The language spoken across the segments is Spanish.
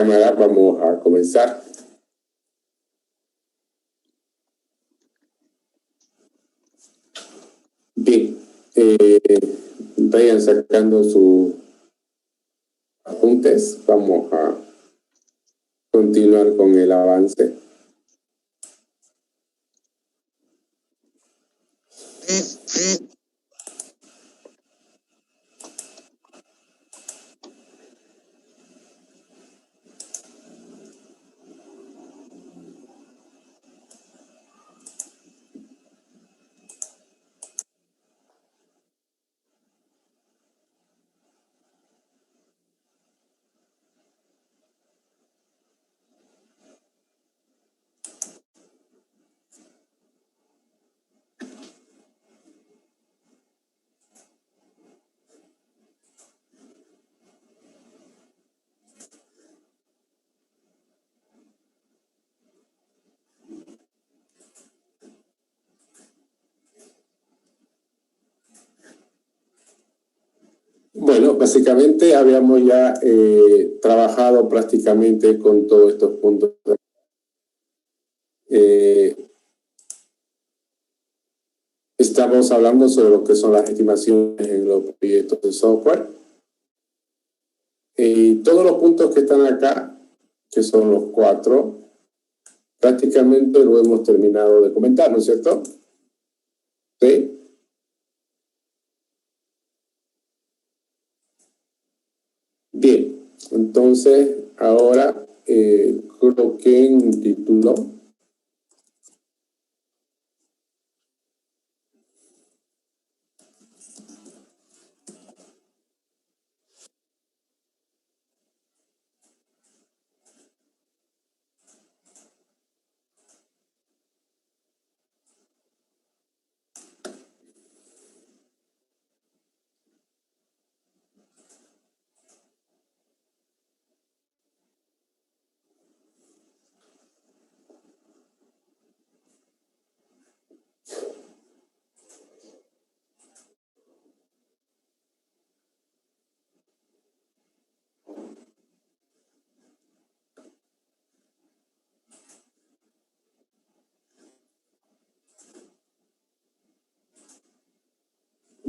Cámara, vamos a comenzar. Bien, vayan sacando sus apuntes. Vamos a continuar con el avance. Bueno, básicamente habíamos ya trabajado prácticamente con todos estos puntos. Estamos hablando sobre lo que son las estimaciones en los proyectos de software. Todos los puntos que están acá, que son los 4, prácticamente lo hemos terminado de comentar, ¿no es cierto? ¿Sí? Bien, entonces ahora coloquen un título.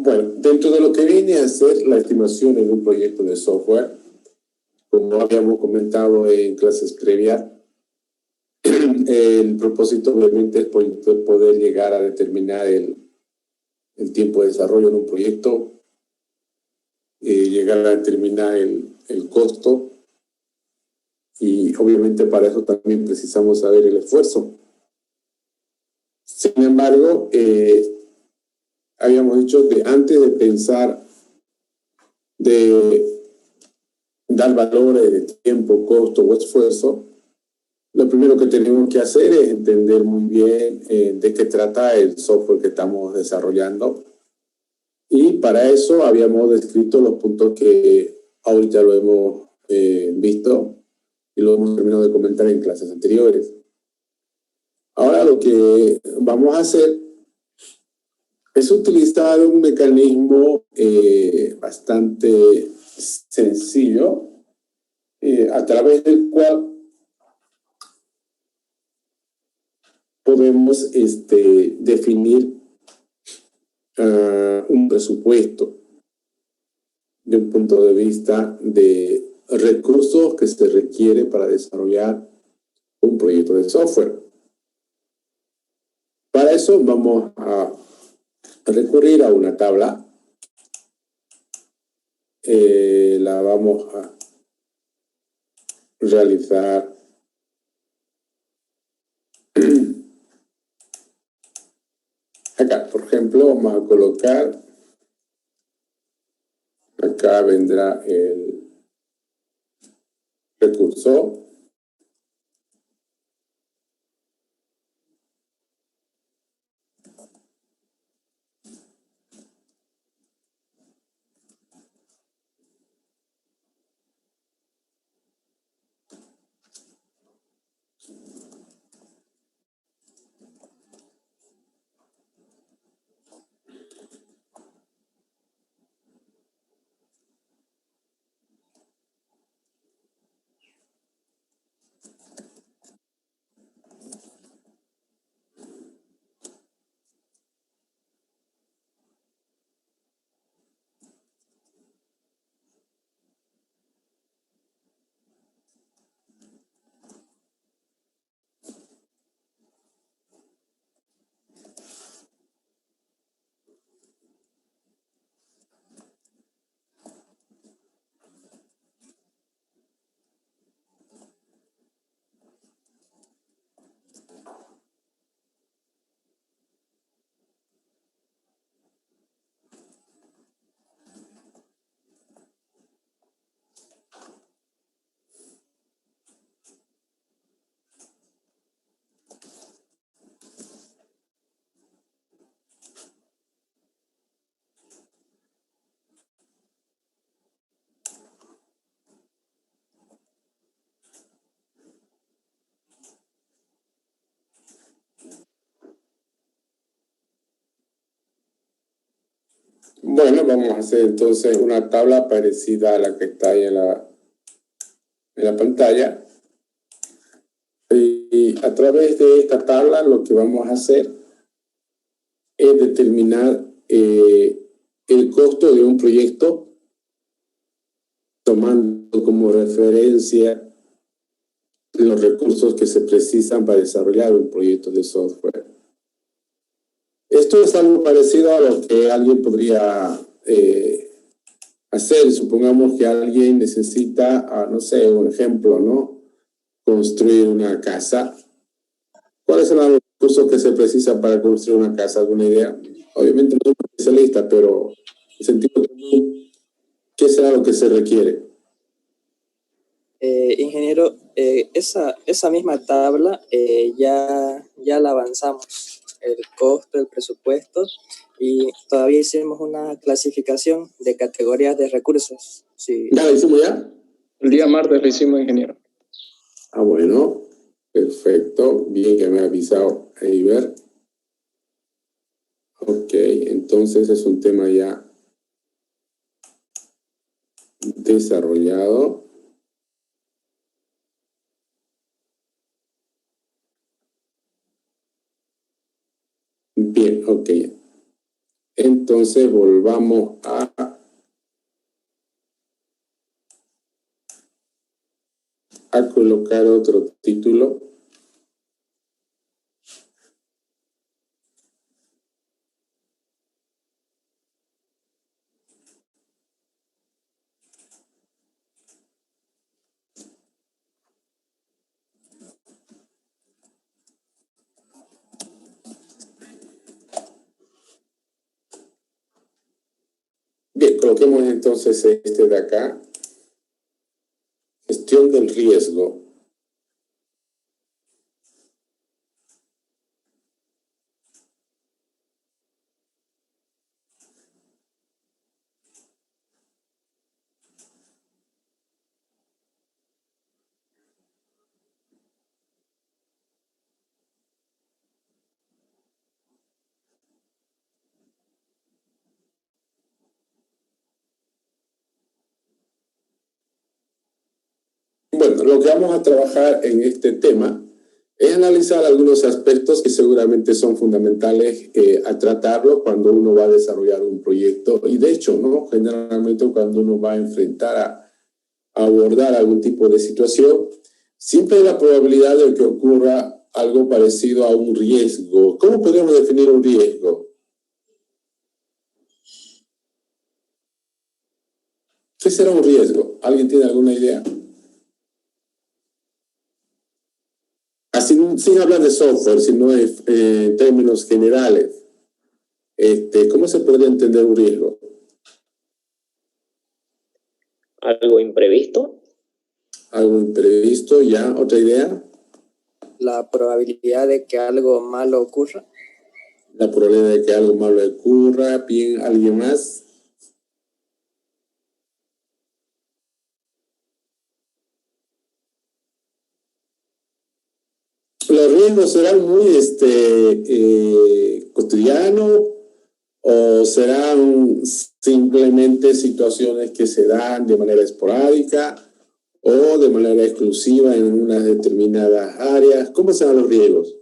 Bueno, dentro de lo que viene a ser la estimación en un proyecto de software, como habíamos comentado en clases previas, el propósito obviamente es poder llegar a determinar el tiempo de desarrollo en un proyecto, llegar a determinar el costo, y obviamente para eso también precisamos saber el esfuerzo. Sin embargo, habíamos dicho que antes de pensar de dar valores de tiempo, costo o esfuerzo, lo primero que tenemos que hacer es entender muy bien de qué trata el software que estamos desarrollando. Y para eso habíamos descrito los puntos que ahorita lo hemos visto y lo hemos terminado de comentar en clases anteriores. Ahora lo que vamos a hacer es utilizar un mecanismo bastante sencillo a través del cual podemos definir un presupuesto de un punto de vista de recursos que se requiere para desarrollar un proyecto de software. Para eso vamos a recurrir a una tabla. La vamos a realizar acá. Por ejemplo, vamos a colocar, acá vendrá el recurso. Bueno, vamos a hacer entonces una tabla parecida a la que está ahí en la pantalla. Y a través de esta tabla lo que vamos a hacer es determinar el costo de un proyecto tomando como referencia los recursos que se precisan para desarrollar un proyecto de software. Esto es algo parecido a lo que alguien podría hacer. Supongamos que alguien necesita, no sé, un ejemplo, ¿no? Construir una casa. ¿Cuáles son los recursos que se precisan para construir una casa? ¿Alguna idea? Obviamente no soy un especialista, pero en sentido común, ¿qué será lo que se requiere? Ingeniero, esa misma tabla ya la avanzamos, el costo, el presupuesto, y todavía hicimos una clasificación de categorías de recursos. Sí. ¿Ya lo hicimos ya? El día martes lo hicimos, ingeniero. Ah, bueno, perfecto, bien que me ha avisado Eiber. Ok, entonces es un tema ya desarrollado. Bien, ok. Entonces volvamos a colocar otro título. Bien, coloquemos entonces este de acá. Gestión del riesgo. Bueno, lo que vamos a trabajar en este tema es analizar algunos aspectos que seguramente son fundamentales a tratarlo cuando uno va a desarrollar un proyecto. Y de hecho, ¿no? Generalmente cuando uno va a enfrentar a abordar algún tipo de situación, siempre hay la probabilidad de que ocurra algo parecido a un riesgo. ¿Cómo podemos definir un riesgo? ¿Qué será un riesgo? ¿Alguien tiene alguna idea? Así, sin hablar de software, sino en términos generales. ¿Cómo se podría entender un riesgo? ¿Algo imprevisto? Algo imprevisto, ¿ya? ¿Otra idea? La probabilidad de que algo malo ocurra. La probabilidad de que algo malo ocurra. Bien, ¿alguien más? ¿Los riesgos serán muy cotidianos o serán simplemente situaciones que se dan de manera esporádica o de manera exclusiva en unas determinadas áreas? ¿Cómo serán los riesgos?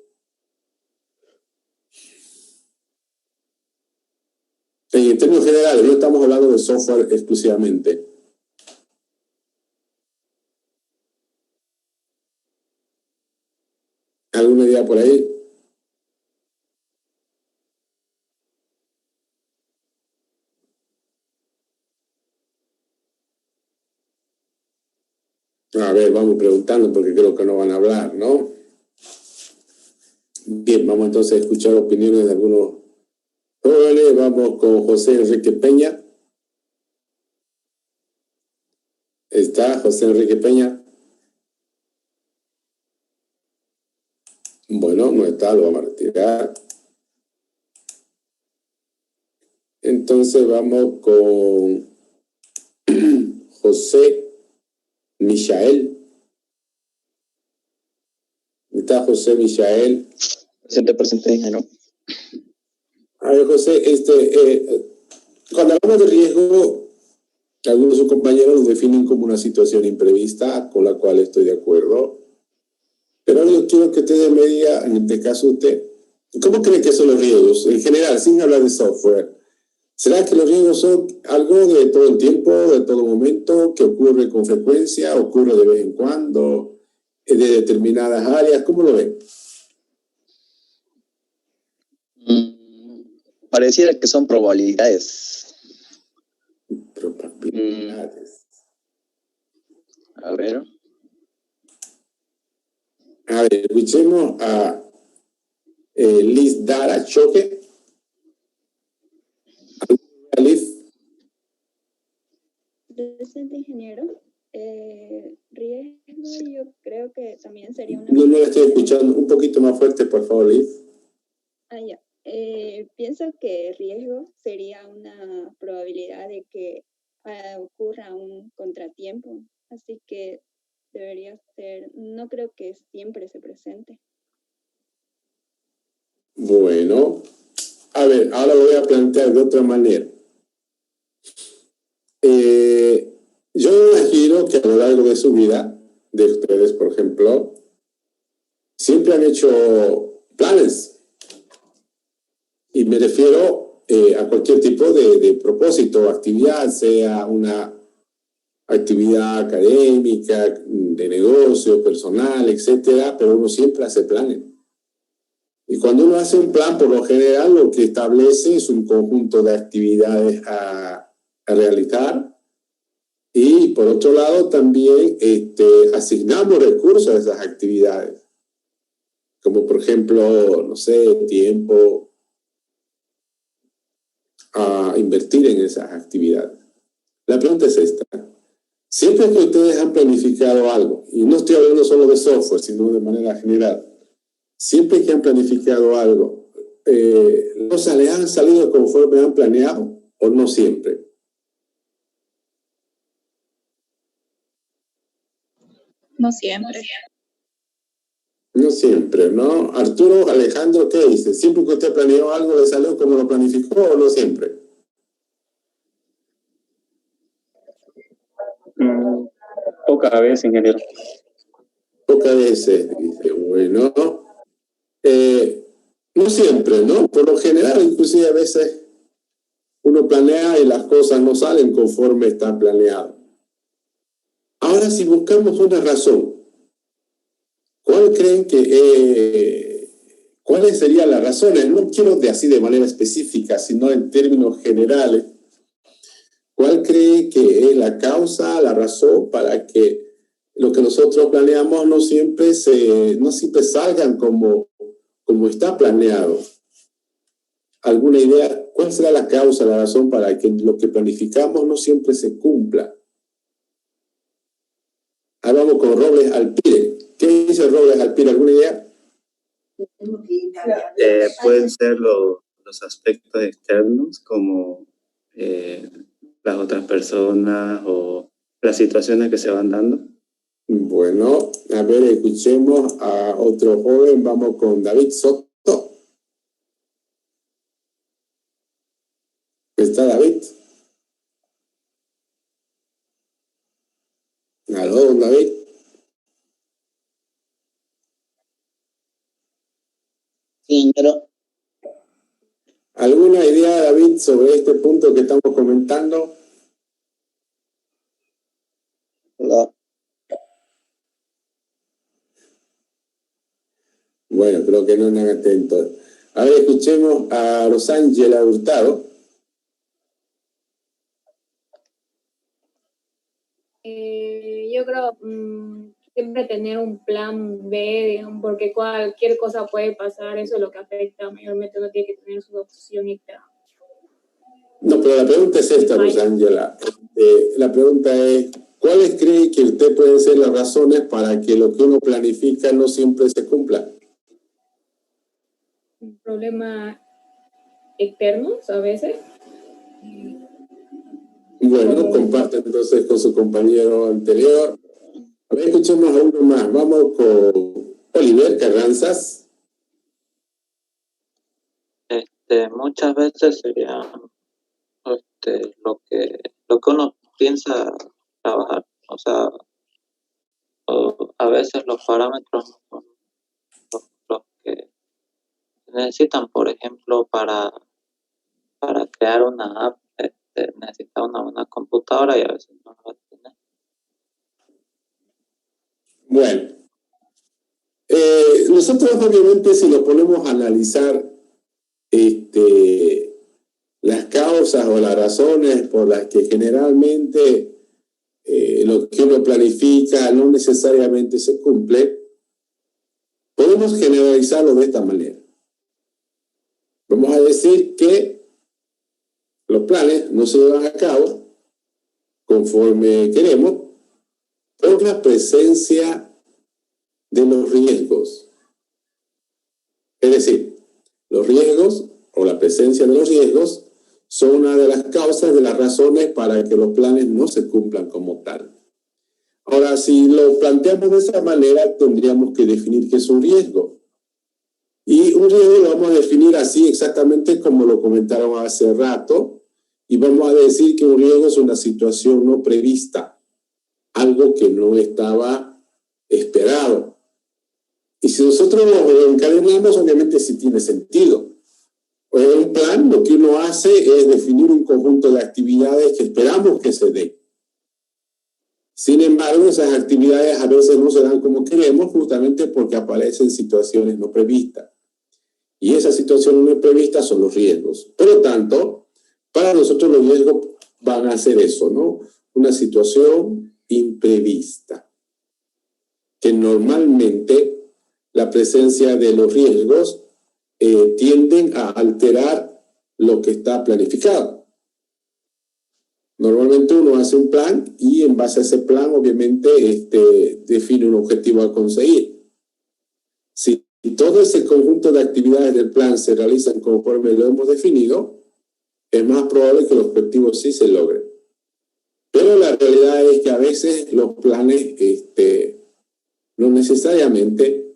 En términos generales, no estamos hablando de software exclusivamente. ¿Alguna idea por ahí? A ver, vamos preguntando porque creo que no van a hablar, ¿no? Bien, vamos entonces a escuchar opiniones de algunos jóvenes. Vamos con José Enrique Peña. ¿Está José Enrique Peña? Bueno, no está, lo vamos a retirar. Entonces vamos con José Michael. ¿Está José Michael? Presente, ingeniero. A ver, José, Cuando hablamos de riesgo, algunos de sus compañeros lo definen como una situación imprevista, con la cual estoy de acuerdo. Pero yo quiero que usted me diga, en este caso usted, ¿cómo cree que son los riesgos? En general, sin hablar de software. ¿Será que los riesgos son algo de todo el tiempo, de todo momento, que ocurre con frecuencia, ocurre de vez en cuando, de determinadas áreas? ¿Cómo lo ven? Pareciera que son probabilidades. Probabilidades. A ver. A ver, escuchemos a Liz Dara Choque. Liz. Presente, ingeniero. Riesgo, yo creo que también sería una... No la estoy escuchando. Un poquito más fuerte, por favor, Liz. Ya. Pienso que riesgo sería una probabilidad de que ocurra un contratiempo. Así que debería ser... No creo que siempre se presente. Bueno. A ver, ahora lo voy a plantear de otra manera. Yo me imagino que a lo largo de su vida, de ustedes, por ejemplo, siempre han hecho planes. Y me refiero a cualquier tipo de propósito o actividad, sea una actividad académica, de negocio, personal, etcétera, pero uno siempre hace planes. Y cuando uno hace un plan, por lo general, lo que establece es un conjunto de actividades a realizar. Y por otro lado, también asignamos recursos a esas actividades. Como por ejemplo, no sé, tiempo a invertir en esas actividades. La pregunta es esta. Siempre que ustedes han planificado algo, y no estoy hablando solo de software, sino de manera general, siempre que han planificado algo, ¿los les han salido conforme han planeado o no siempre? No siempre. No siempre, ¿no? Arturo, Alejandro, ¿qué dice? ¿Siempre que usted planeó algo le salió como lo planificó o no siempre? Pocas veces, ingeniero. Pocas veces, dice, bueno. No siempre, ¿no? Por lo general, inclusive a veces uno planea y las cosas no salen conforme está planeado. Ahora, si buscamos una razón, ¿cuál creen que cuáles serían las razones? No quiero de así de manera específica, sino en términos generales. ¿Cuál cree que es la causa, la razón para que lo que nosotros planeamos no siempre salgan como está planeado? ¿Alguna idea? ¿Cuál será la causa, la razón para que lo que planificamos no siempre se cumpla? Ahora vamos con Robles Alpire. ¿Qué dice Robles Alpire? ¿Alguna idea? Pueden ser los aspectos externos como las otras personas o las situaciones que se van dando. Bueno, a ver, escuchemos a otro joven. Vamos con David Soto. ¿Está David? ¿Aló, David? Sí, ingeniero. ¿Alguna idea, David, sobre este punto que estamos comentando? No. Bueno, creo que no están atentos. A ver, escuchemos a Rosángela Hurtado. Yo creo siempre tener un plan B, digamos, porque cualquier cosa puede pasar, eso es lo que afecta mayormente, uno tiene que tener su opción extra. No, pero la pregunta es esta, Rosángela. La pregunta es, ¿cuáles cree que usted pueden ser las razones para que lo que uno planifica no siempre se cumpla? Problemas externos a veces. Bueno, comparte entonces con su compañero anterior. A ver, escuchemos a uno más. Vamos con Oliver Carranzas. Muchas veces sería lo que uno piensa trabajar. O sea, a veces los parámetros no son los que necesitan. Por ejemplo, para crear una app necesita una buena computadora y a veces no la tiene. Bueno, nosotros obviamente si nos ponemos a analizar las causas o las razones por las que generalmente lo que uno planifica no necesariamente se cumple, podemos generalizarlo de esta manera. Vamos a decir que los planes no se llevan a cabo conforme queremos por la presencia de los riesgos. Es decir, los riesgos o la presencia de los riesgos son una de las causas, de las razones para que los planes no se cumplan como tal. Ahora, si lo planteamos de esa manera, tendríamos que definir qué es un riesgo. Y un riesgo lo vamos a definir así exactamente como lo comentaron hace rato, y vamos a decir que un riesgo es una situación no prevista, algo que no estaba esperado. Y si nosotros lo encadenamos, obviamente sí tiene sentido. Pues en un plan lo que uno hace es definir un conjunto de actividades que esperamos que se den. Sin embargo, esas actividades a veces no se dan como queremos, justamente porque aparecen situaciones no previstas. Y esas situaciones no previstas son los riesgos. Por lo tanto, para nosotros los riesgos van a ser eso, ¿no? Una situación imprevista. Que normalmente la presencia de los riesgos tienden a alterar lo que está planificado. Normalmente uno hace un plan y en base a ese plan obviamente define un objetivo a conseguir. Si todo ese conjunto de actividades del plan se realizan conforme lo hemos definido, es más probable que el objetivo sí se logre. Pero la realidad es que a veces los planes no necesariamente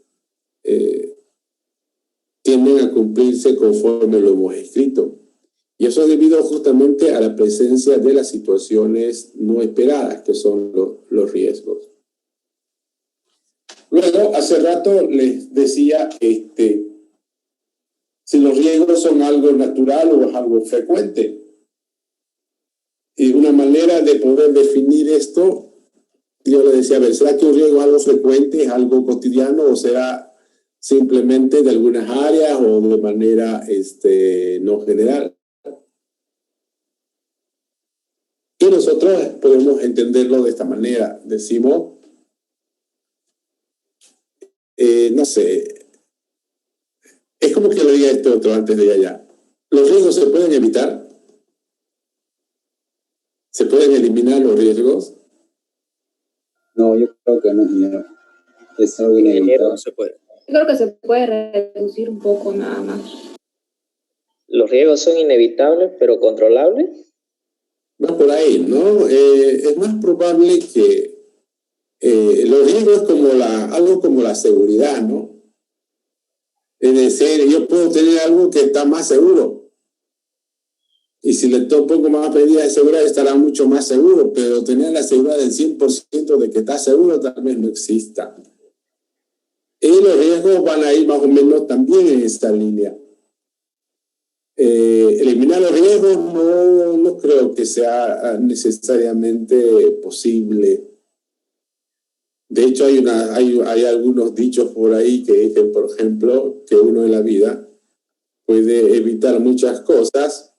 tienden a cumplirse conforme lo hemos escrito. Y eso es debido justamente a la presencia de las situaciones no esperadas, que son los riesgos. Luego, hace rato les decía, si los riesgos son algo natural o es algo frecuente. Y una manera de poder definir esto, yo le decía, a ver, ¿será que un riesgo es algo frecuente, es algo cotidiano, o será simplemente de algunas áreas o de manera no general? Y nosotros podemos entenderlo de esta manera. Decimos, no sé, es como que le diga esto otro antes de allá. ¿Los riesgos se pueden evitar? ¿Se pueden eliminar los riesgos? No, yo creo que no. Es algo inevitable. No se puede. Yo creo que se puede reducir un poco nada más. ¿Los riesgos son inevitables pero controlables? Va por ahí, ¿no? Es más probable que los riesgos es como algo como la seguridad, ¿no? Es decir, yo puedo tener algo que está más seguro. Y si le pongo más medidas de seguridad, estará mucho más seguro, pero tener la seguridad del 100% de que está seguro tal vez no exista. Y los riesgos van a ir más o menos también en esta línea. Eliminar los riesgos no creo que sea necesariamente posible. De hecho, hay algunos dichos por ahí que dicen, por ejemplo, que uno en la vida puede evitar muchas cosas,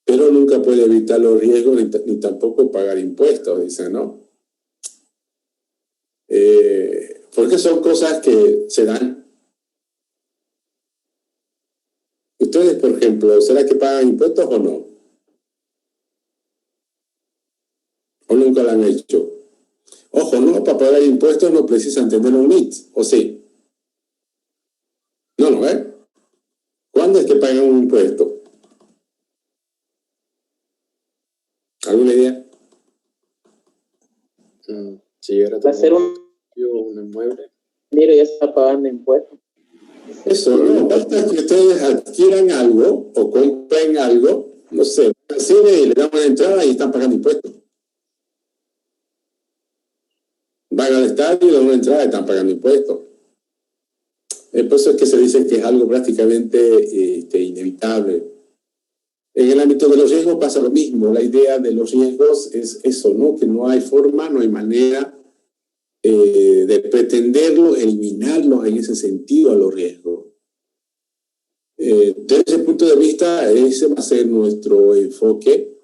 pero nunca puede evitar los riesgos ni tampoco pagar impuestos, dicen, ¿no? Porque son cosas que se dan. Ustedes, por ejemplo, ¿será que pagan impuestos o no? ¿O nunca lo han hecho? Ojo, no, para pagar impuestos no precisan tener un NIT, ¿o sí? No, ¿cuándo es que pagan un impuesto? ¿Alguna idea? Si era Va a ser un inmueble. dinero ya está pagando impuestos. Eso, no, basta que ustedes adquieran algo o compren algo, no sé, cine y le dan una entrada y están pagando impuestos. Van al estadio y le dan una entrada y están pagando impuestos. Por eso es que se dice que es algo prácticamente inevitable. En el ámbito de los riesgos pasa lo mismo. La idea de los riesgos es eso, ¿no? Que no hay forma, no hay manera de pretenderlos, eliminarlos en ese sentido a los riesgos. Desde ese punto de vista, ese va a ser nuestro enfoque.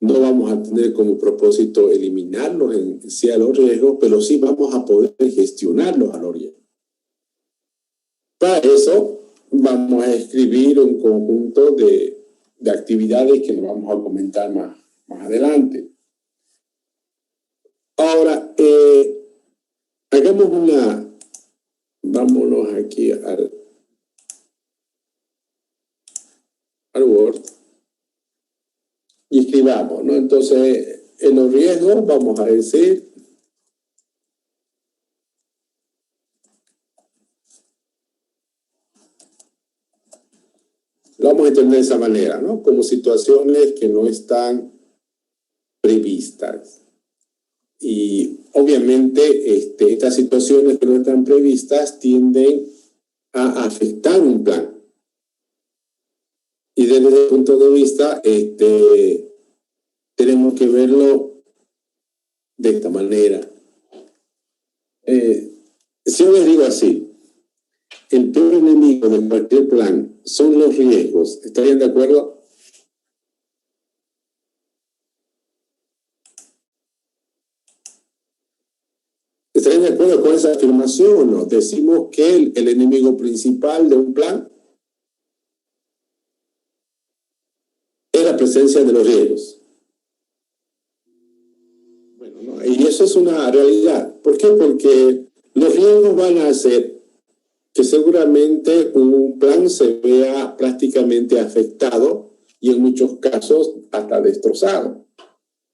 No vamos a tener como propósito eliminarlos en sí a los riesgos, pero sí vamos a poder gestionarlos a los riesgos. Para eso vamos a escribir un conjunto de actividades que nos vamos a comentar más adelante. Ahora, vámonos aquí al Word y escribamos, ¿no? Entonces, en los riesgos vamos a decir lo vamos a entender de esa manera, ¿no? Como situaciones que no están previstas. Y obviamente estas situaciones que no están previstas tienden a afectar un plan. Y desde ese punto de vista tenemos que verlo de esta manera. Si yo les digo así, el peor enemigo de cualquier plan son los riesgos. ¿Estarían de acuerdo? ¿Estarían de acuerdo con esa afirmación o no? Decimos que el enemigo principal de un plan es la presencia de los riesgos. Bueno, ¿no? Y eso es una realidad. ¿Por qué? Porque los riesgos van a hacer que seguramente un plan se vea prácticamente afectado y en muchos casos hasta destrozado.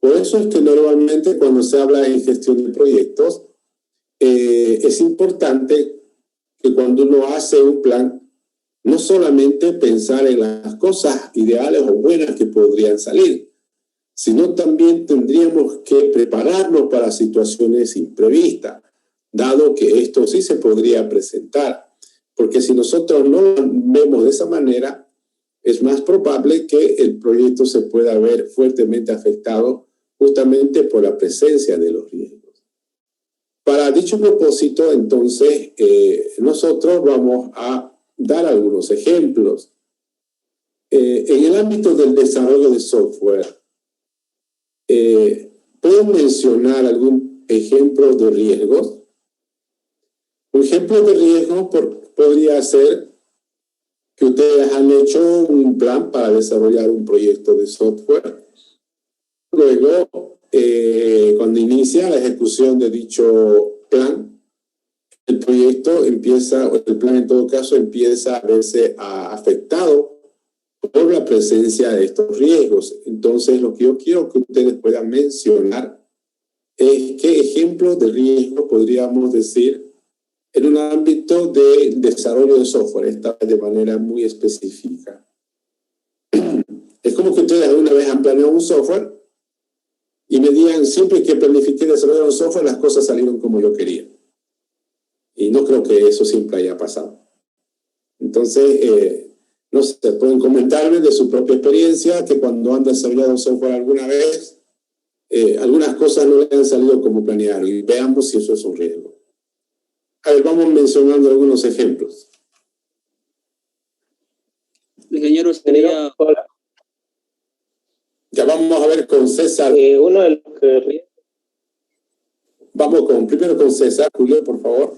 Por eso es que normalmente cuando se habla en gestión de proyectos, es importante que cuando uno hace un plan, no solamente pensar en las cosas ideales o buenas que podrían salir, sino también tendríamos que prepararnos para situaciones imprevistas, dado que esto sí se podría presentar. Porque si nosotros no lo vemos de esa manera, es más probable que el proyecto se pueda ver fuertemente afectado justamente por la presencia de los riesgos. Para dicho propósito, entonces, nosotros vamos a dar algunos ejemplos. En el ámbito del desarrollo de software, ¿puedo mencionar algún ejemplo de riesgos? Un ejemplo de riesgo podría ser que ustedes han hecho un plan para desarrollar un proyecto de software. Luego, cuando inicia la ejecución de dicho plan, el proyecto empieza, o el plan en todo caso, empieza a verse afectado por la presencia de estos riesgos. Entonces, lo que yo quiero que ustedes puedan mencionar es qué ejemplos de riesgo podríamos decir en un ámbito de desarrollo de software, esta vez de manera muy específica. Es como que ustedes alguna vez han planeado un software y me digan, siempre que planifiqué desarrollar un software, las cosas salieron como yo quería. Y no creo que eso siempre haya pasado. Entonces, no sé, pueden comentarme de su propia experiencia, que cuando han desarrollado software alguna vez, algunas cosas no le han salido como planearon. Y veamos si eso es un riesgo. A ver, vamos mencionando algunos ejemplos. Ingeniero, sería... Ya vamos a ver con César. Uno de los que... Vamos primero con César. Julio, por favor.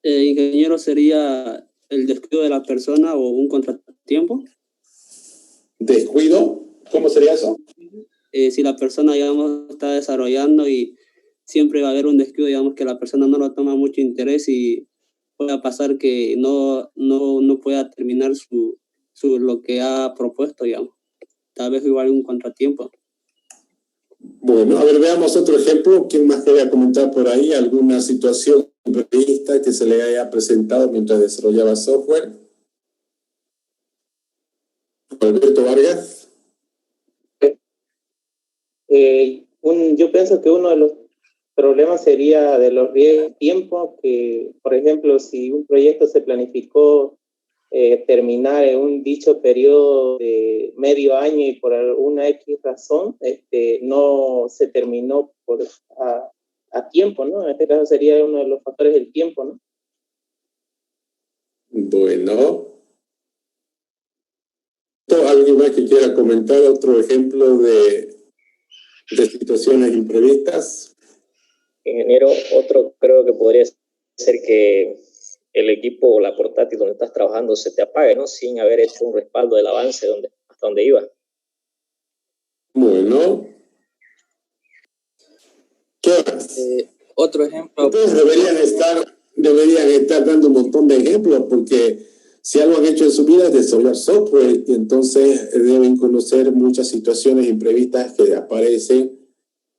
Ingeniero, sería el descuido de la persona o un contratiempo. ¿Descuido? ¿Cómo sería eso? Si la persona, digamos, está desarrollando y siempre va a haber un descuido, digamos, que la persona no lo toma mucho interés y pueda pasar que no pueda terminar lo que ha propuesto, digamos. Tal vez igual un contratiempo. Bueno, a ver, veamos otro ejemplo. ¿Quién más quería comentar por ahí? ¿Alguna situación imprevista que se le haya presentado mientras desarrollaba software? Alberto Vargas. Yo pienso que uno de los problemas sería de los riesgos de tiempo, que por ejemplo si un proyecto se planificó terminar en un dicho periodo de medio año y por alguna X razón no se terminó a tiempo, ¿no? En este caso sería uno de los factores del tiempo, ¿no? Bueno. ¿Alguien más que quiera comentar otro ejemplo de situaciones imprevistas? Ingeniero, otro creo que podría ser que el equipo o la portátil donde estás trabajando se te apague, ¿no? Sin haber hecho un respaldo del avance hasta donde iba. Bueno. ¿Qué más? Otro ejemplo. Entonces deberían estar dando un montón de ejemplos, porque si algo han hecho en su vida es desarrollar software, y entonces deben conocer muchas situaciones imprevistas que aparecen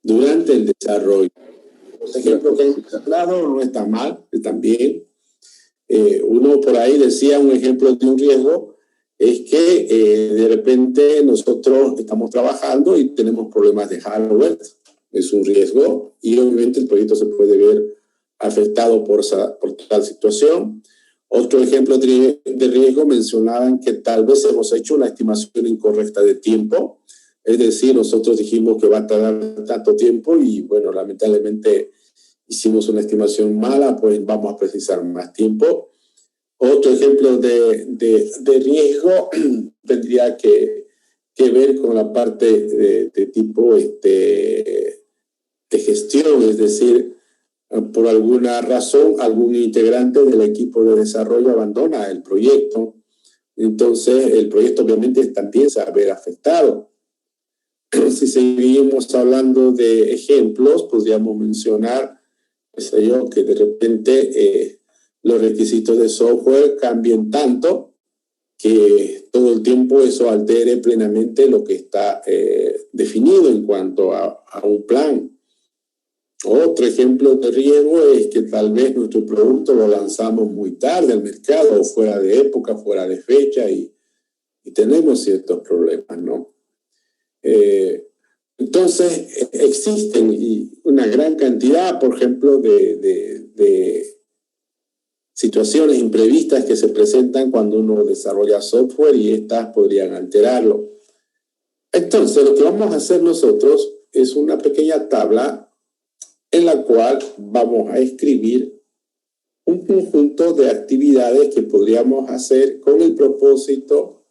durante el desarrollo. Los ejemplos que han dado no están mal, están bien. Uno por ahí decía, un ejemplo de un riesgo es que de repente nosotros estamos trabajando y tenemos problemas de hardware. Es un riesgo y obviamente el proyecto se puede ver afectado por tal situación. Otro ejemplo de riesgo mencionaban que tal vez hemos hecho una estimación incorrecta de tiempo. Es decir, nosotros dijimos que va a tardar tanto tiempo y bueno, lamentablemente hicimos una estimación mala, pues vamos a precisar más tiempo. Otro ejemplo de riesgo tendría que ver con la parte de tipo de gestión, es decir, por alguna razón algún integrante del equipo de desarrollo abandona el proyecto. Entonces el proyecto obviamente también se va a ver afectado. Si seguimos hablando de ejemplos, podríamos mencionar, que de repente los requisitos de software cambien tanto que todo el tiempo eso altere plenamente lo que está definido en cuanto a un plan. Otro ejemplo de riesgo es que tal vez nuestro producto lo lanzamos muy tarde al mercado, o fuera de época, fuera de fecha, y tenemos ciertos problemas, ¿no? Entonces, existen una gran cantidad, por ejemplo, de situaciones imprevistas que se presentan cuando uno desarrolla software y estas podrían alterarlo. Entonces, lo que vamos a hacer nosotros es una pequeña tabla en la cual vamos a escribir un conjunto de actividades que podríamos hacer con el propósito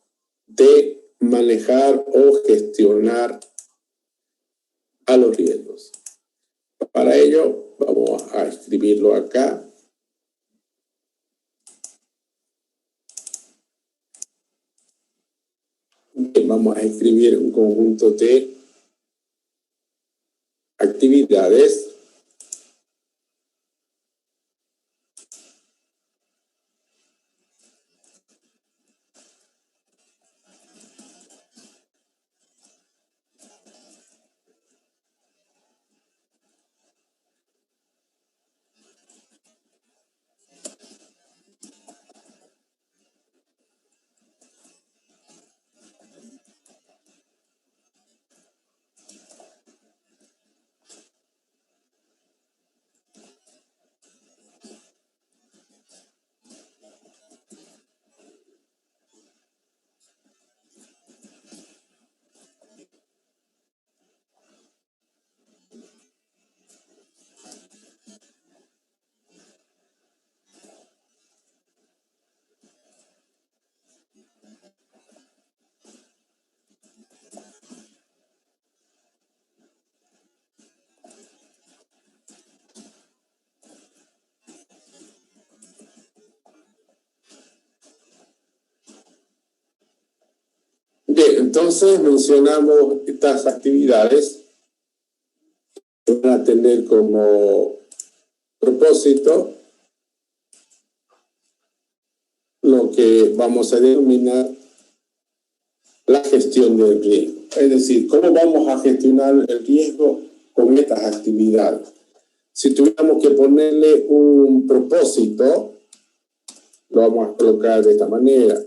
de manejar o gestionar a los riesgos. Para ello, vamos a escribirlo acá. Vamos a escribir un conjunto de actividades Bien, entonces mencionamos estas actividades que van a tener como propósito lo que vamos a denominar la gestión del riesgo. Es decir, ¿cómo vamos a gestionar el riesgo con estas actividades? Si tuviéramos que ponerle un propósito, lo vamos a colocar de esta manera.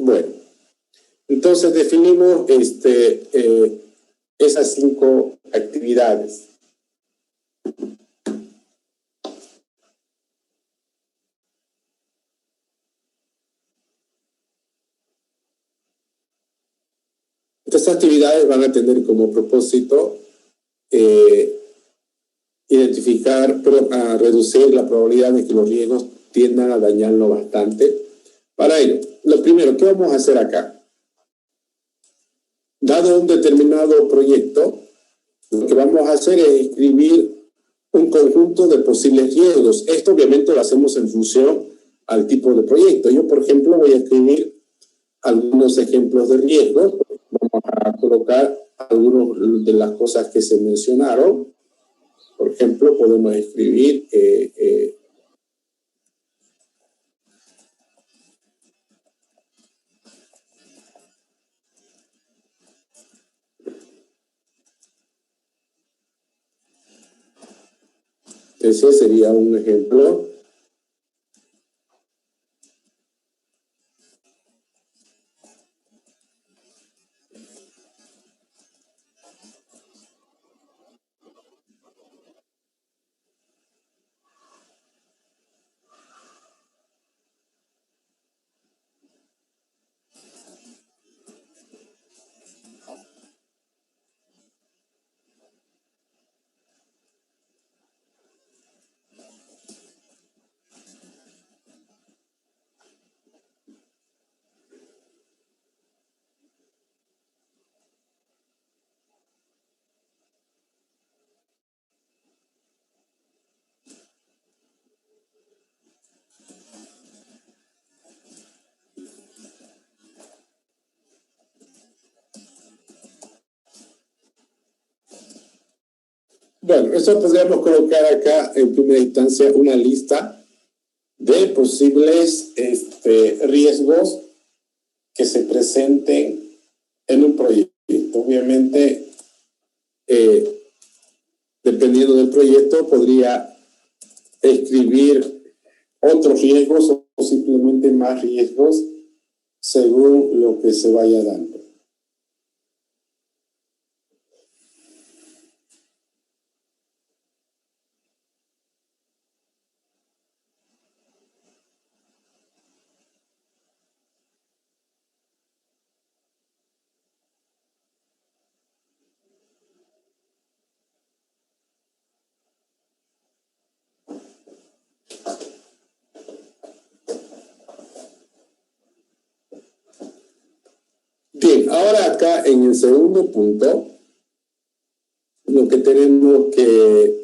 Bueno, entonces definimos esas 5 actividades. Estas actividades van a tener como propósito identificar, a reducir la probabilidad de que los riesgos tiendan a dañarlo bastante. Para ello, lo primero, ¿qué vamos a hacer acá? Dado un determinado proyecto, lo que vamos a hacer es escribir un conjunto de posibles riesgos. Esto obviamente lo hacemos en función al tipo de proyecto. Yo, por ejemplo, voy a escribir algunos ejemplos de riesgos. Vamos a colocar algunas de las cosas que se mencionaron. Por ejemplo, podemos escribir ese sería un ejemplo. Bueno, eso podríamos colocar acá en primera instancia una lista de posibles riesgos que se presenten en un proyecto. Obviamente, dependiendo del proyecto, podría escribir otros riesgos o simplemente más riesgos según lo que se vaya dando. Bien, ahora acá en el segundo punto, lo que tenemos que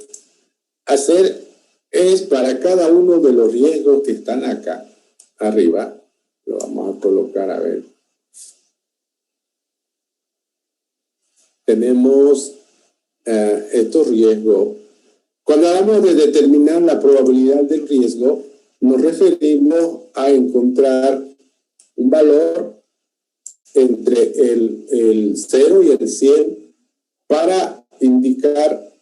hacer es para cada uno de los riesgos que están acá arriba, lo vamos a colocar, a ver. Tenemos estos riesgos. Cuando hablamos de determinar la probabilidad del riesgo, nos referimos a encontrar un valor entre el 0 y el 100 para indicar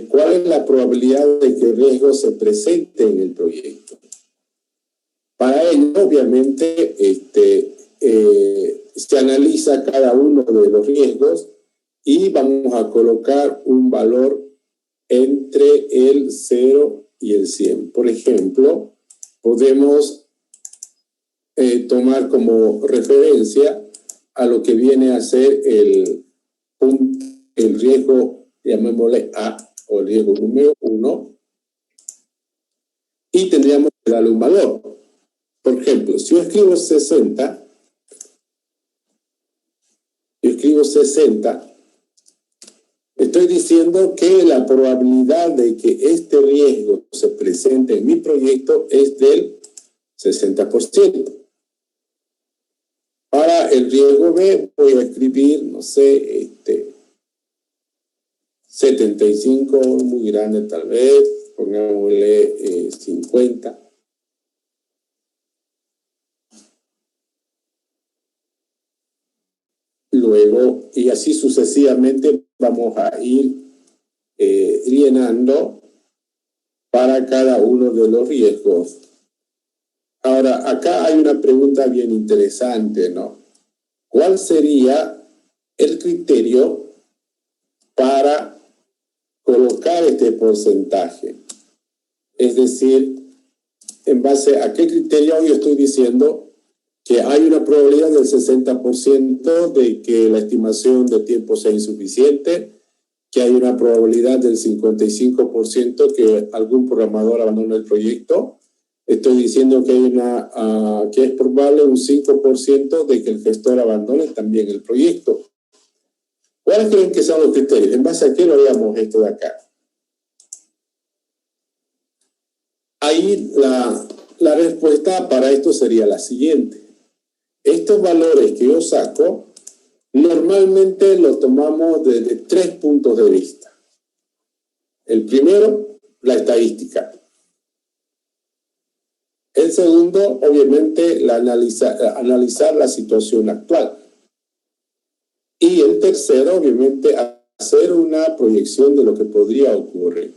cuál es la probabilidad de que el riesgo se presente en el proyecto. Para ello, obviamente, se analiza cada uno de los riesgos y vamos a colocar un valor entre el 0 y el 100. Por ejemplo, podemos tomar como referencia a lo que viene a ser el riesgo, llamémosle A, o el riesgo número 1, y tendríamos que darle un valor. Por ejemplo, si yo escribo 60, estoy diciendo que la probabilidad de que este riesgo se presente en mi proyecto es del 60%. Para el riesgo B voy a escribir, no sé, 75, muy grande tal vez, pongámosle 50. Luego, y así sucesivamente, vamos a ir llenando para cada uno de los riesgos. Ahora, acá hay una pregunta bien interesante, ¿no? ¿Cuál sería el criterio para colocar este porcentaje? Es decir, ¿en base a qué criterio yo estoy diciendo que hay una probabilidad del 60% de que la estimación de tiempo sea insuficiente, que hay una probabilidad del 55% que algún programador abandone el proyecto? Estoy diciendo que hay que es probable un 5% de que el gestor abandone también el proyecto. ¿Cuáles creen que son los criterios? ¿En base a qué lo haríamos esto de acá? Ahí la respuesta para esto sería la siguiente. Estos valores que yo saco, normalmente los tomamos desde 3 puntos de vista. El primero, la estadística. El segundo, obviamente, analizar la situación actual. Y el tercero, obviamente, hacer una proyección de lo que podría ocurrir.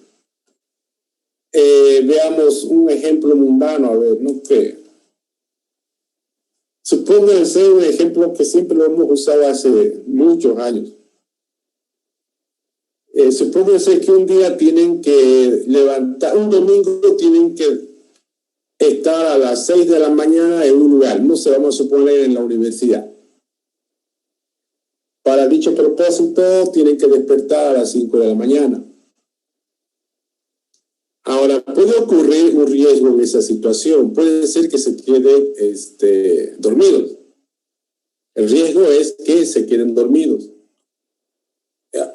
Veamos un ejemplo mundano, a ver, ¿no? ¿Qué? Supónganse un ejemplo que siempre lo hemos usado hace muchos años. Supónganse que un día tienen que levantar, un domingo tienen que estar a las 6 de la mañana en un lugar, no se vamos a suponer en la universidad. Para dicho propósito tienen que despertar a las 5 de la mañana. Ahora, puede ocurrir un riesgo en esa situación. Puede ser que se queden dormidos. El riesgo es que se queden dormidos.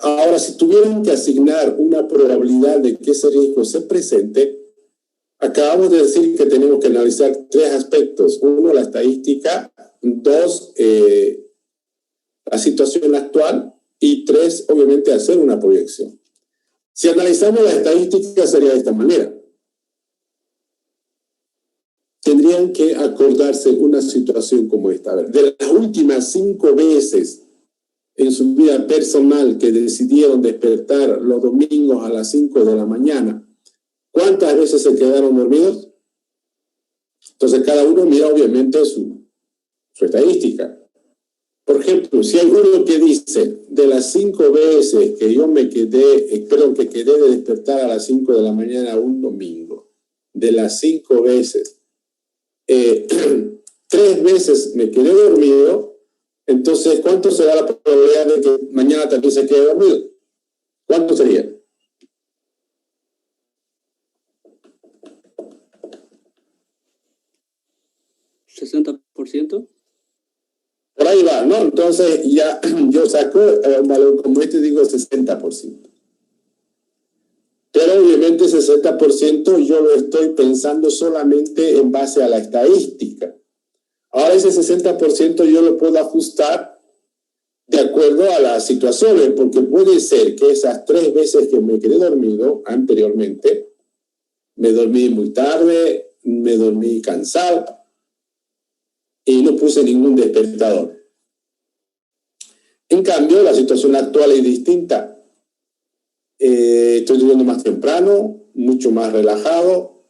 Ahora, si tuvieran que asignar una probabilidad de que ese riesgo se presente, acabamos de decir que tenemos que analizar 3 aspectos. 1, la estadística. 2, la situación actual. Y 3, obviamente, hacer una proyección. Si analizamos la estadística sería de esta manera. Tendrían que acordarse una situación como esta. A ver, de las últimas 5 veces en su vida personal que decidieron despertar los domingos a las 5 de la mañana, ¿cuántas veces se quedaron dormidos? Entonces cada uno mira obviamente su estadística. Por ejemplo, si hay uno que dice, de las 5 veces que yo me quedé, que quedé de despertar a las 5 de la mañana un domingo, de las 5 veces, 3 veces me quedé dormido, entonces, ¿cuánto será la probabilidad de que mañana también se quede dormido? ¿Cuánto sería? ¿60%? Por ahí va, ¿no? Entonces ya yo saco un valor como este, digo 60%. Pero obviamente 60% yo lo estoy pensando solamente en base a la estadística. Ahora ese 60% yo lo puedo ajustar de acuerdo a las situaciones, porque puede ser que esas 3 veces que me quedé dormido anteriormente, me dormí muy tarde, me dormí cansado, y no puse ningún despertador. En cambio, la situación actual es distinta. Estoy durmiendo más temprano, mucho más relajado,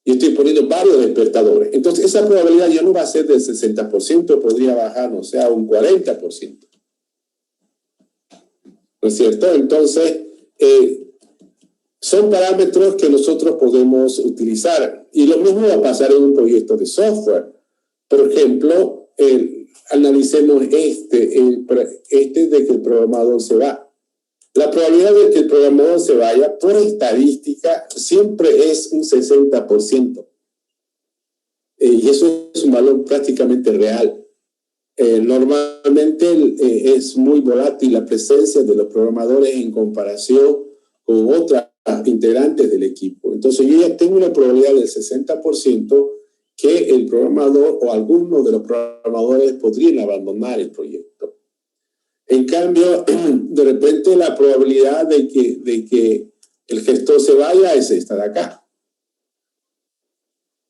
y estoy poniendo varios despertadores. Entonces, esa probabilidad ya no va a ser del 60%, podría bajar, no sé, a un 40%. ¿No es cierto? Entonces, son parámetros que nosotros podemos utilizar. Y lo mismo va a pasar en un proyecto de software. Por ejemplo, analicemos este de que el programador se va. La probabilidad de que el programador se vaya, por estadística, siempre es un 60%. Y eso es un valor prácticamente real. Normalmente es muy volátil la presencia de los programadores en comparación con otras integrantes del equipo. Entonces yo ya tengo una probabilidad del 60% que el programador o alguno de los programadores podrían abandonar el proyecto. En cambio, de repente la probabilidad de que el gestor se vaya es esta de acá.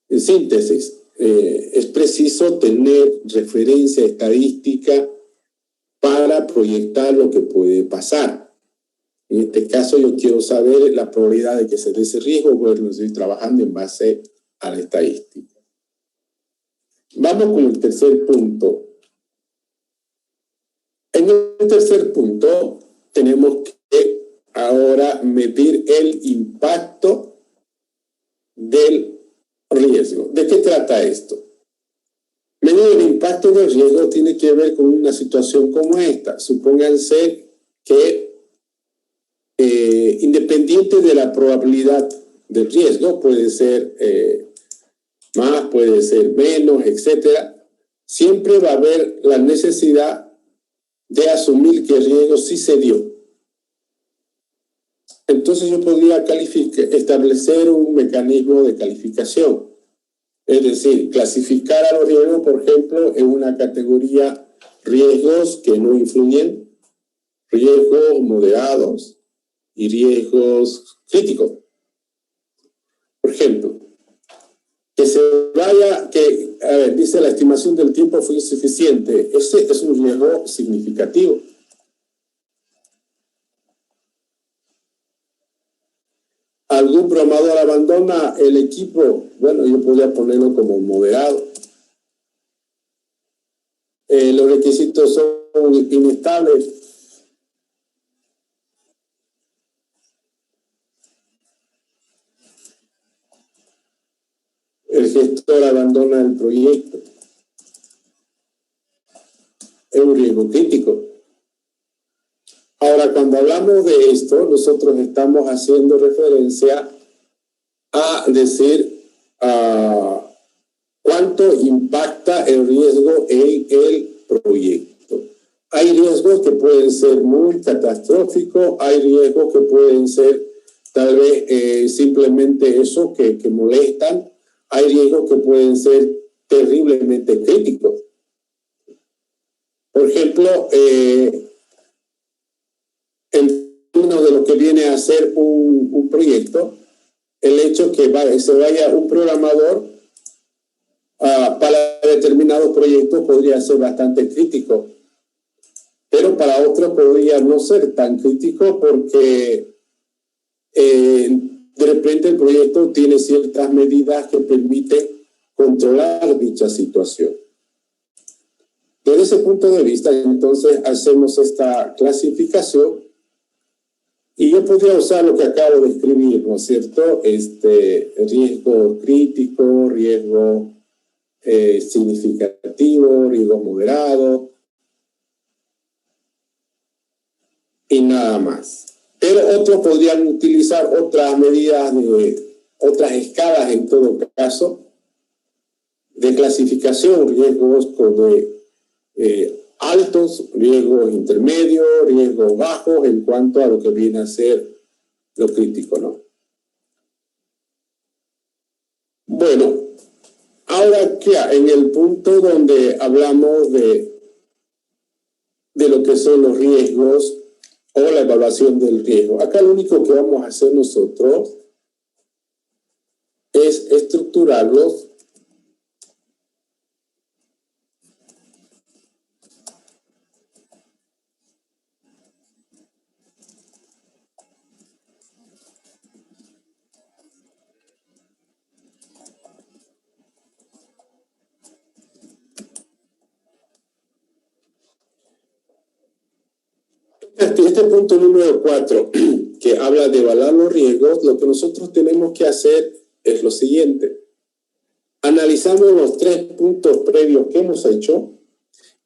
En síntesis, es preciso tener referencia estadística para proyectar lo que puede pasar. En este caso, yo quiero saber la probabilidad de que se dé ese riesgo, bueno, estoy trabajando en base a la estadística. Vamos con el tercer punto. En el tercer punto tenemos que ahora medir el impacto del riesgo. ¿De qué trata esto? Medir el impacto del riesgo tiene que ver con una situación como esta. Supónganse que independiente de la probabilidad del riesgo, puede ser más, puede ser menos, etcétera, siempre va a haber la necesidad de asumir que el riesgo sí se dio. Entonces yo podría establecer un mecanismo de calificación, es decir, clasificar a los riesgos, por ejemplo, en una categoría riesgos que no influyen, riesgos moderados y riesgos críticos. Por ejemplo, dice la estimación del tiempo fue insuficiente. Ese es un riesgo significativo. ¿Algún programador abandona el equipo? Bueno, yo podría ponerlo como moderado. Los requisitos son inestables. El gestor abandona el proyecto. Es un riesgo crítico. Ahora, cuando hablamos de esto, nosotros estamos haciendo referencia a decir cuánto impacta el riesgo en el proyecto. Hay riesgos que pueden ser muy catastróficos, hay riesgos que pueden ser tal vez simplemente eso que molestan, hay riesgos que pueden ser terriblemente críticos. Por ejemplo, en uno de lo que viene a ser un proyecto, el hecho que se vaya un programador para determinados proyectos podría ser bastante crítico, pero para otros podría no ser tan crítico porque de repente el proyecto tiene ciertas medidas que permiten controlar dicha situación. Desde ese punto de vista, entonces, hacemos esta clasificación y yo podría usar lo que acabo de escribir, ¿no es cierto? Riesgo crítico, riesgo significativo, riesgo moderado y nada más. Pero otros podrían utilizar otras medidas, otras escalas en todo caso, de clasificación, riesgos altos, riesgos intermedios, riesgos bajos en cuanto a lo que viene a ser lo crítico, ¿no? Bueno, ahora que en el punto donde hablamos de lo que son los riesgos o la evaluación del riesgo, acá lo único que vamos a hacer nosotros es estructurarlos este punto número 4, que habla de evaluar los riesgos, lo que nosotros tenemos que hacer es lo siguiente. Analizamos los 3 puntos previos que hemos hecho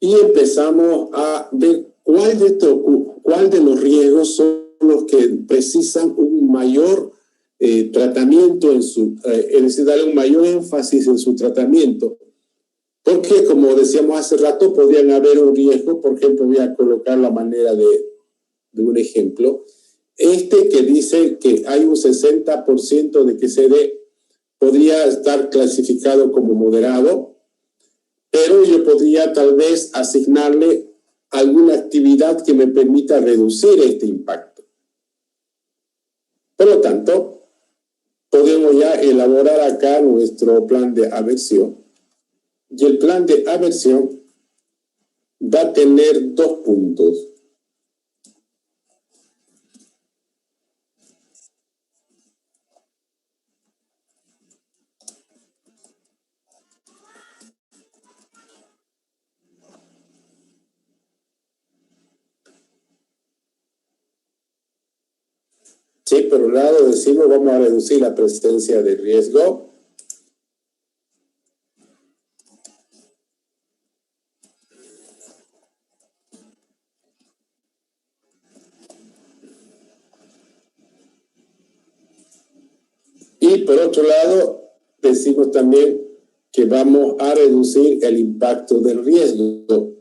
y empezamos a ver cuál de los riesgos son los que precisan un mayor tratamiento, es decir, darle un mayor énfasis en su tratamiento. Porque, como decíamos hace rato, podrían haber un riesgo, por ejemplo, voy a colocar la manera de un ejemplo, que dice que hay un 60% de que se dé, podría estar clasificado como moderado, pero yo podría tal vez asignarle alguna actividad que me permita reducir este impacto. Por lo tanto, podemos ya elaborar acá nuestro plan de aversión, y el plan de aversión va a tener 2 puntos. Sí, por un lado decimos vamos a reducir la presencia de riesgo. Y por otro lado, decimos también que vamos a reducir el impacto del riesgo.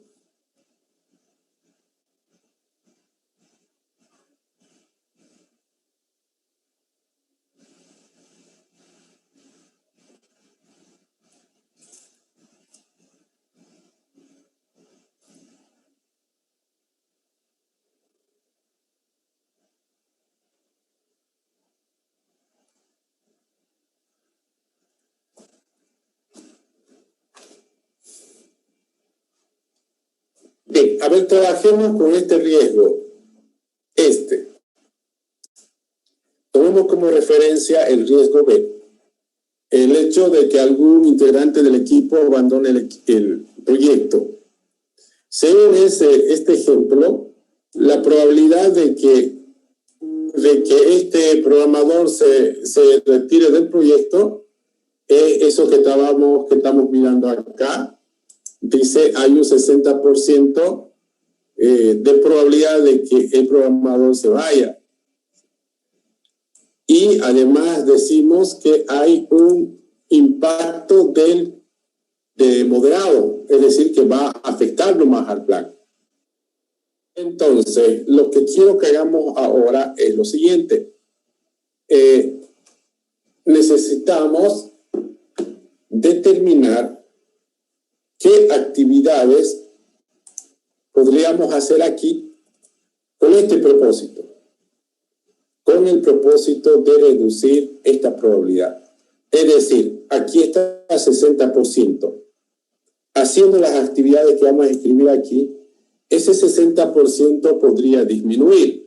Bien, a ver, trabajemos con este riesgo. Tomemos como referencia el riesgo B. El hecho de que algún integrante del equipo abandone el proyecto. Según este ejemplo, la probabilidad de que este programador se retire del proyecto es eso que estamos mirando acá. Dice, hay un 60% de probabilidad de que el programador se vaya. Y además decimos que hay un impacto de moderado, es decir, que va a afectar más al plan. Entonces, lo que quiero que hagamos ahora es lo siguiente. Necesitamos determinar qué actividades podríamos hacer aquí con este propósito. Con el propósito de reducir esta probabilidad. Es decir, aquí está el 60%. Haciendo las actividades que vamos a escribir aquí, ese 60% podría disminuir.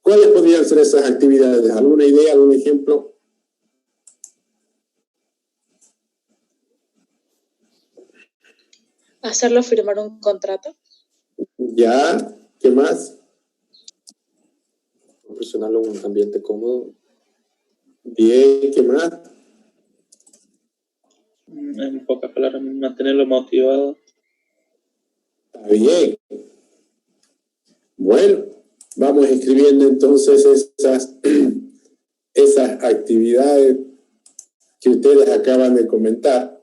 ¿Cuáles podrían ser esas actividades? ¿Alguna idea, algún ejemplo? Hacerlo firmar un contrato. Ya, ¿qué más? Proporcionarlo un ambiente cómodo. Bien, ¿qué más? En pocas palabras, mantenerlo motivado. Está bien. Bueno, vamos escribiendo entonces esas actividades que ustedes acaban de comentar,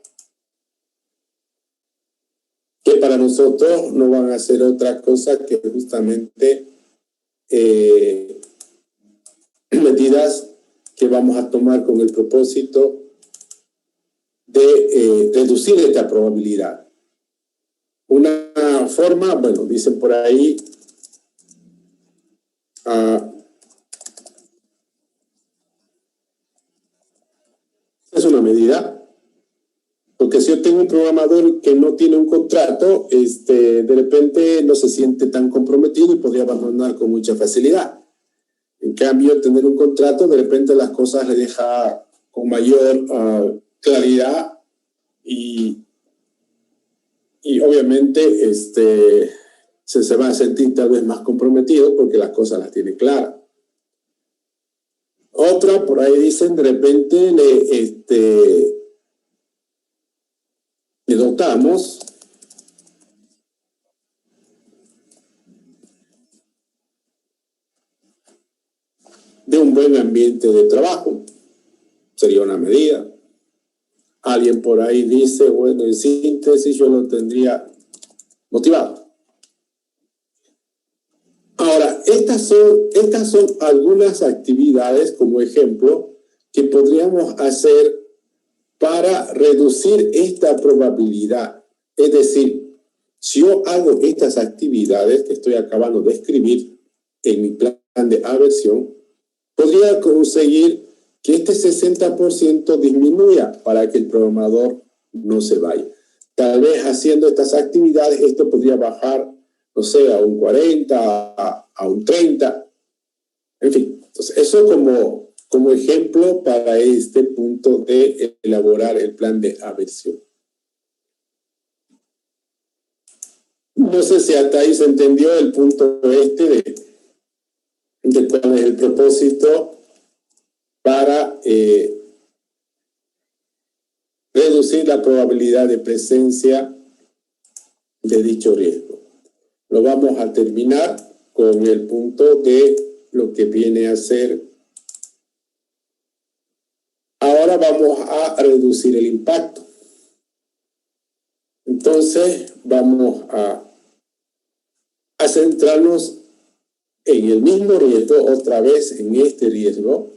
que para nosotros no van a ser otra cosa que justamente medidas que vamos a tomar con el propósito de reducir esta probabilidad. Una forma, bueno, dicen por ahí, es una medida, porque si yo tengo un programador que no tiene un contrato, de repente no se siente tan comprometido y podría abandonar con mucha facilidad. En cambio, tener un contrato, de repente las cosas le deja con mayor claridad y obviamente se va a sentir tal vez más comprometido porque las cosas las tiene claras. Otra, por ahí dicen, de repente le dotamos de un buen ambiente de trabajo. Sería una medida. Alguien por ahí dice, bueno, en síntesis yo lo tendría motivado. Ahora, estas son algunas actividades, como ejemplo, que podríamos hacer para reducir esta probabilidad. Es decir, si yo hago estas actividades que estoy acabando de escribir en mi plan de aversión, podría conseguir que este 60% disminuya para que el programador no se vaya. Tal vez haciendo estas actividades esto podría bajar, no sé, a un 40, a un 30. En fin, entonces eso como ejemplo para este punto de elaborar el plan de aversión. No sé si hasta ahí se entendió el punto de cuál es el propósito para reducir la probabilidad de presencia de dicho riesgo. Lo vamos a terminar con el punto de lo que viene a ser. Ahora vamos a reducir el impacto. Entonces vamos a centrarnos en el mismo riesgo, otra vez en este riesgo,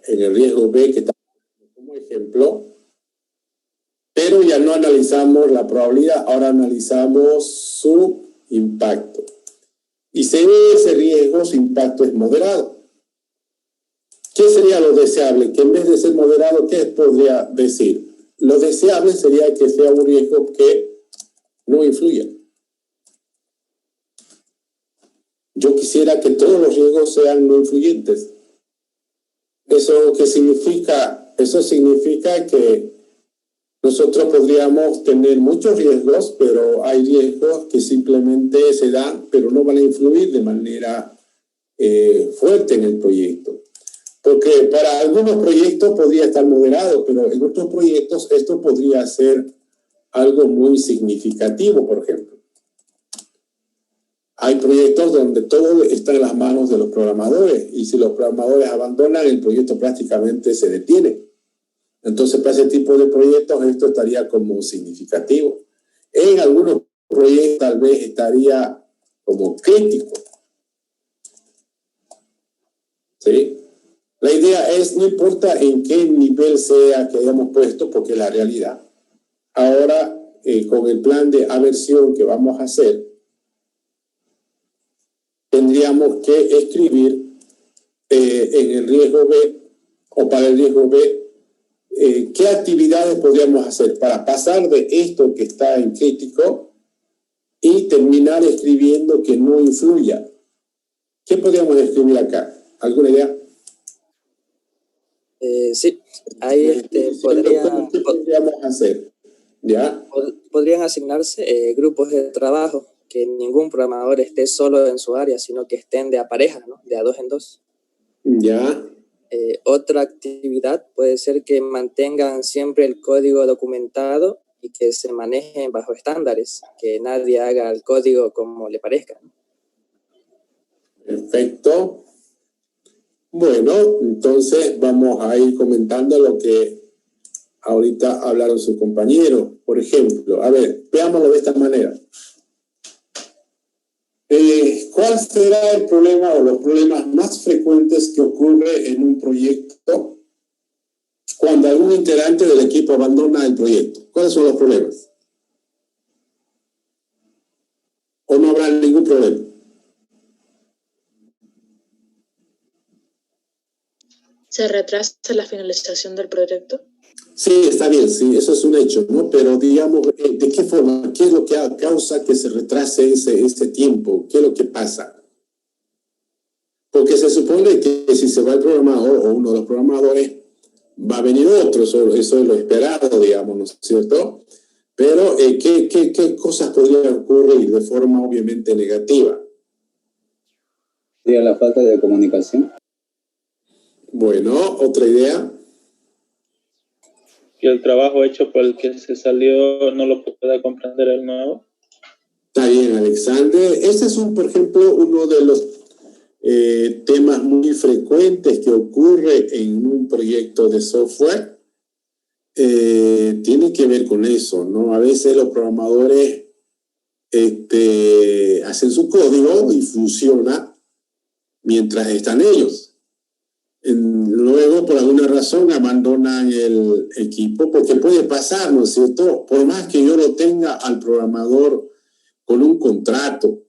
en el riesgo B que está como ejemplo, pero ya no analizamos la probabilidad, ahora analizamos su impacto. Y se ve ese riesgo, su impacto es moderado. ¿Qué sería lo deseable? Que en vez de ser moderado, ¿qué podría decir? Lo deseable sería que sea un riesgo que no influya. Yo quisiera que todos los riesgos sean no influyentes. ¿Eso qué significa? Eso significa que nosotros podríamos tener muchos riesgos, pero hay riesgos que simplemente se dan, pero no van a influir de manera fuerte en el proyecto. Porque para algunos proyectos podría estar moderado, pero en otros proyectos esto podría ser algo muy significativo, por ejemplo. Hay proyectos donde todo está en las manos de los programadores y si los programadores abandonan, el proyecto prácticamente se detiene. Entonces, para ese tipo de proyectos esto estaría como significativo. En algunos proyectos tal vez estaría como crítico. ¿Sí? La idea es, no importa en qué nivel sea que hayamos puesto, porque es la realidad. Ahora, con el plan de aversión que vamos a hacer, tendríamos que escribir en el riesgo B, o para el riesgo B, qué actividades podríamos hacer para pasar de esto que está en crítico y terminar escribiendo que no influya. ¿Qué podríamos escribir acá? ¿Alguna idea? Sí, ahí ¿Qué podríamos hacer? ¿Ya? Podrían asignarse grupos de trabajo, que ningún programador esté solo en su área, sino que estén de a pareja, ¿no? De a dos en dos. Ya. Otra actividad puede ser que mantengan siempre el código documentado y que se manejen bajo estándares, que nadie haga el código como le parezca. Perfecto. Bueno, entonces vamos a ir comentando lo que ahorita hablaron sus compañeros. Por ejemplo, a ver, veámoslo de esta manera. ¿Cuál será el problema o los problemas más frecuentes que ocurre en un proyecto cuando algún integrante del equipo abandona el proyecto? ¿Cuáles son los problemas? ¿O no habrá ningún problema? ¿Se retrasa la finalización del proyecto? Sí, está bien, sí, eso es un hecho, ¿no? Pero digamos, ¿de qué forma? ¿Qué es lo que causa que se retrase ese tiempo? ¿Qué es lo que pasa? Porque se supone que si se va el programador o uno de los programadores, va a venir otro, eso es lo esperado, digamos, ¿no es cierto? Pero, ¿qué cosas podrían ocurrir de forma obviamente negativa? Sería la falta de comunicación. Bueno, otra idea. Que el trabajo hecho por el que se salió no lo pueda comprender el nuevo. Está bien, Alexander. Este es, por ejemplo, uno de los temas muy frecuentes que ocurre en un proyecto de software. Tiene que ver con eso, ¿no? A veces los programadores hacen su código y funciona mientras están ellos. Luego, por alguna razón, abandonan el equipo, porque puede pasar, ¿no es cierto? Por más que yo lo tenga al programador con un contrato,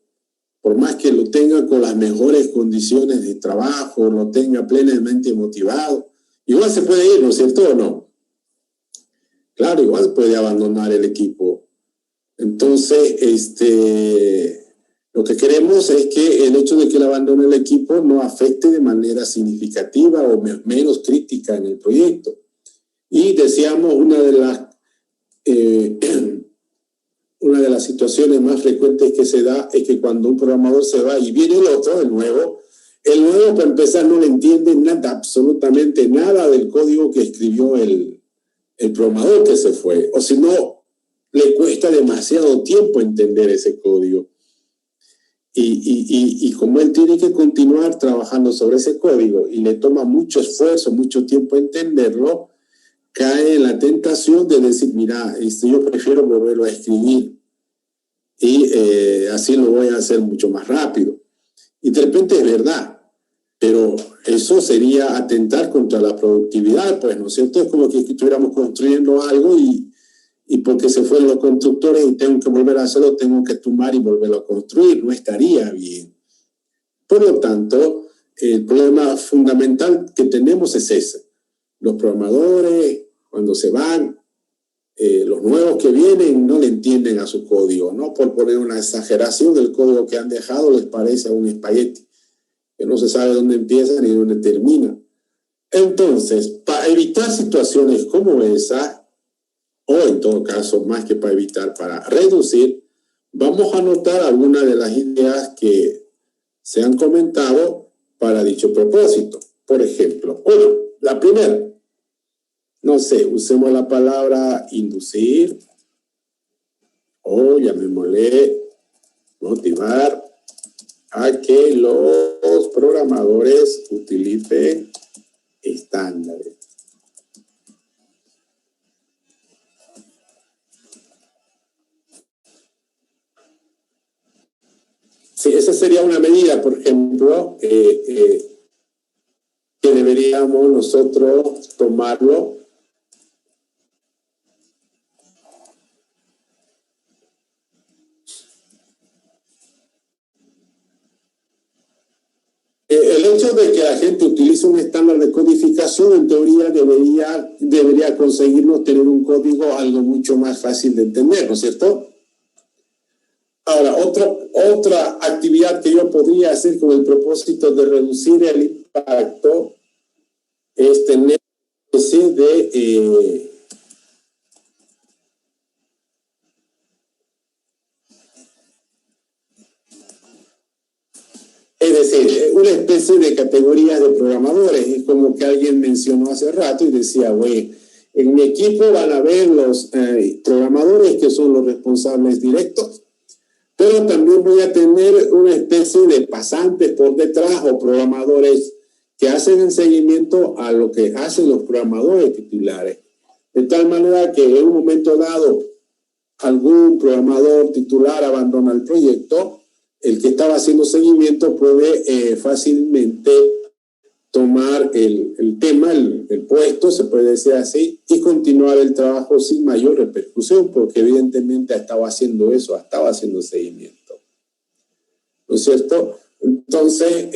por más que lo tenga con las mejores condiciones de trabajo, lo tenga plenamente motivado, igual se puede ir, ¿no es cierto o no? Claro, igual puede abandonar el equipo. Entonces, lo que queremos es que el hecho de que él abandone el equipo no afecte de manera significativa o menos crítica en el proyecto. Y decíamos, una de las situaciones más frecuentes que se da es que cuando un programador se va y viene el otro, de nuevo, El nuevo, para empezar, no le entiende nada, absolutamente nada del código que escribió el programador que se fue. O si no, le cuesta demasiado tiempo entender ese código. Y como él tiene que continuar trabajando sobre ese código y le toma mucho esfuerzo, mucho tiempo entenderlo, cae en la tentación de decir, mira, yo prefiero volverlo a escribir y así lo voy a hacer mucho más rápido. Y de repente es verdad, pero eso sería atentar contra la productividad, pues, ¿no es cierto? Es como que estuviéramos construyendo algo y porque se fueron los constructores y tengo que volver a hacerlo, tengo que tumbar y volverlo a construir. No estaría bien. Por lo tanto, el problema fundamental que tenemos es ese. Los programadores, cuando se van, los nuevos que vienen no le entienden a su código, ¿no? Por poner una exageración, el código que han dejado les parece a un espagueti, que no se sabe dónde empieza ni dónde termina. Entonces, para evitar situaciones como esa, o en todo caso, más que para evitar, para reducir, vamos a anotar algunas de las ideas que se han comentado para dicho propósito. Por ejemplo, la primera, no sé, usemos la palabra inducir o llamémosle motivar a que los programadores utilicen estándares. Sí, esa sería una medida, por ejemplo, que deberíamos nosotros tomarlo. El hecho de que la gente utilice un estándar de codificación, en teoría, debería conseguirnos tener un código algo mucho más fácil de entender, ¿no es cierto? Ahora, otra actividad que yo podría hacer con el propósito de reducir el impacto es tener ese de es decir, una especie de categorías de programadores. Es como que alguien mencionó hace rato y decía, güey, en mi equipo van a haber los programadores que son los responsables directos, pero también voy a tener una especie de pasantes por detrás o programadores que hacen el seguimiento a lo que hacen los programadores titulares. De tal manera que en un momento dado algún programador titular abandona el proyecto, el que estaba haciendo seguimiento puede fácilmente tomar el tema, el puesto, se puede decir así, y continuar el trabajo sin mayor repercusión, porque evidentemente estaba haciendo eso, estaba haciendo seguimiento. ¿No es cierto? Entonces,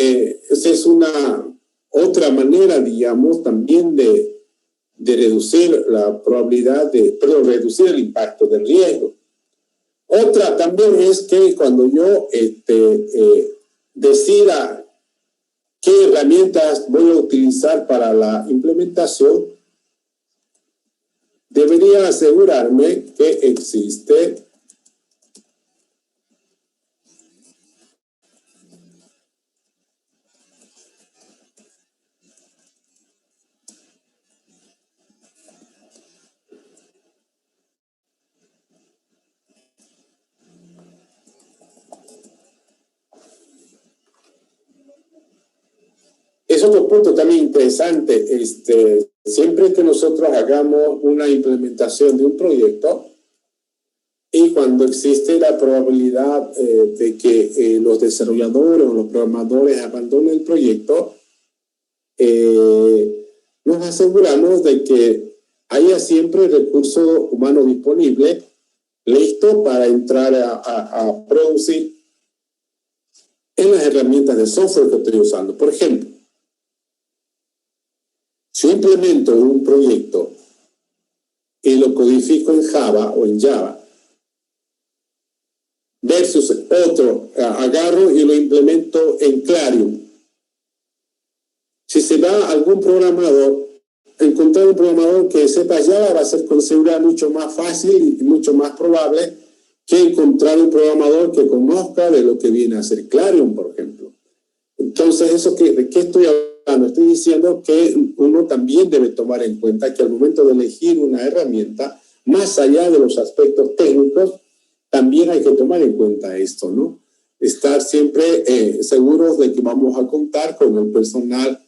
esa es una otra manera, digamos, también de reducir la probabilidad reducir el impacto del riesgo. Otra también es que cuando yo decida qué herramientas voy a utilizar para la implementación, debería asegurarme que existe es otro punto también interesante. Siempre que nosotros hagamos una implementación de un proyecto y cuando existe la probabilidad de que los desarrolladores o los programadores abandonen el proyecto, nos aseguramos de que haya siempre recurso humano disponible, listo para entrar a producir en las herramientas de software que estoy usando. Por ejemplo, si yo implemento un proyecto y lo codifico en Java o en Java, versus otro, agarro y lo implemento en Clarium. Si se va algún programador, encontrar un programador que sepa Java va a ser con seguridad mucho más fácil y mucho más probable que encontrar un programador que conozca de lo que viene a ser Clarium, por ejemplo. Entonces, ¿de qué estoy hablando? Estoy diciendo que uno también debe tomar en cuenta que al momento de elegir una herramienta, más allá de los aspectos técnicos, también hay que tomar en cuenta esto, ¿no? Estar siempre seguros de que vamos a contar con el personal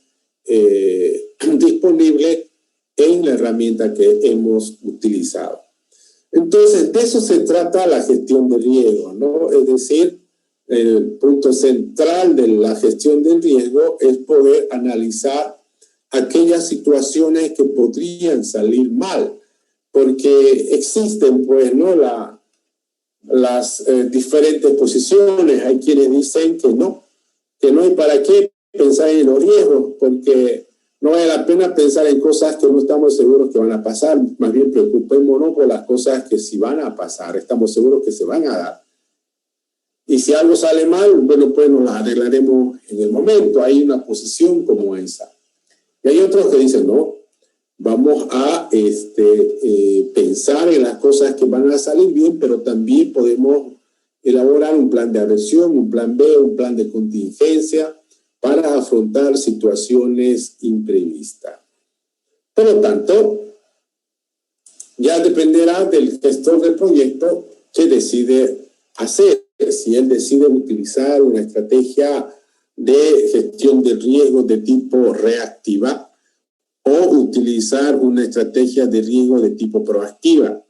disponible en la herramienta que hemos utilizado. Entonces, de eso se trata la gestión de riesgo, ¿no? Es decir, el punto central de la gestión del riesgo es poder analizar aquellas situaciones que podrían salir mal, porque existen, pues, ¿no? Las diferentes posiciones. Hay quienes dicen que no hay para qué pensar en los riesgos, porque no vale la pena pensar en cosas que no estamos seguros que van a pasar. Más bien preocupémonos por las cosas que sí van a pasar, estamos seguros que se van a dar. Y si algo sale mal, bueno, pues nos las arreglaremos en el momento. Hay una posición como esa. Y hay otros que dicen, no, vamos a pensar en las cosas que van a salir bien, pero también podemos elaborar un plan de aversión, un plan B, un plan de contingencia para afrontar situaciones imprevistas. Por lo tanto, ya dependerá del gestor del proyecto qué decide hacer. Si él decide utilizar una estrategia de gestión de riesgo de tipo reactiva o utilizar una estrategia de riesgo de tipo proactiva.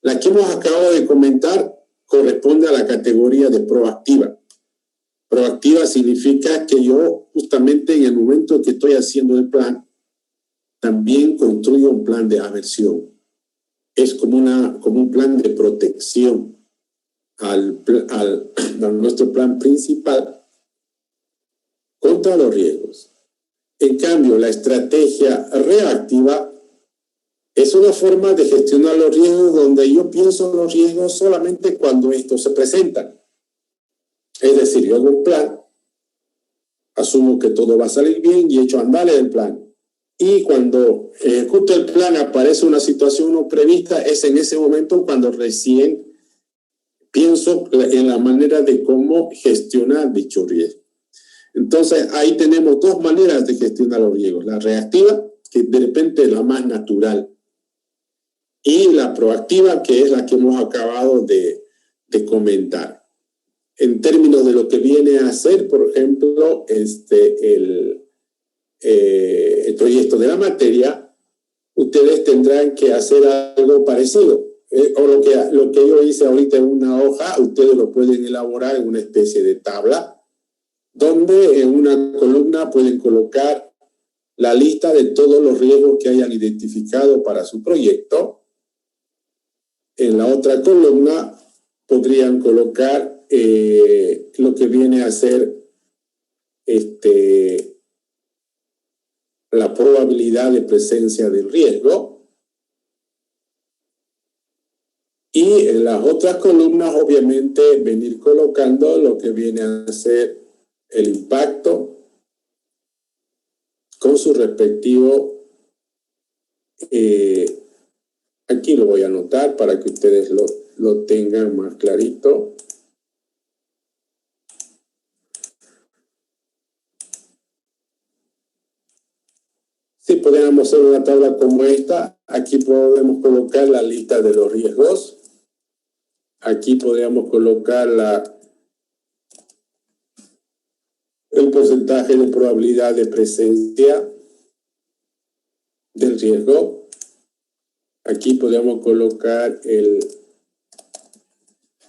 La que hemos acabado de comentar corresponde a la categoría de proactiva. Proactiva significa que yo justamente en el momento que estoy haciendo el plan, también construyo un plan de aversión. Es como un plan de protección a nuestro plan principal contra los riesgos. En cambio, la estrategia reactiva es una forma de gestionar los riesgos donde yo pienso en los riesgos solamente cuando estos se presentan. Es decir, yo hago un plan, asumo que todo va a salir bien y echo a andar el plan. Y cuando ejecuto el plan aparece una situación no prevista, es en ese momento cuando recién pienso en la manera de cómo gestionar dicho riesgo. Entonces, ahí tenemos dos maneras de gestionar los riesgos. La reactiva, que de repente es la más natural, y la proactiva, que es la que hemos acabado de comentar. En términos de lo que viene a ser, por ejemplo, el proyecto de la materia, ustedes tendrán que hacer algo parecido. O lo que yo hice ahorita en una hoja, ustedes lo pueden elaborar en una especie de tabla, donde en una columna pueden colocar la lista de todos los riesgos que hayan identificado para su proyecto. En la otra columna podrían colocar lo que viene a ser la probabilidad de presencia del riesgo. Y en las otras columnas, obviamente, venir colocando lo que viene a ser el impacto con su respectivo, aquí lo voy a anotar para que ustedes lo tengan más clarito. Si podemos hacer una tabla como esta, aquí podemos colocar la lista de los riesgos. Aquí podríamos colocar el porcentaje de probabilidad de presencia del riesgo. Aquí podríamos colocar el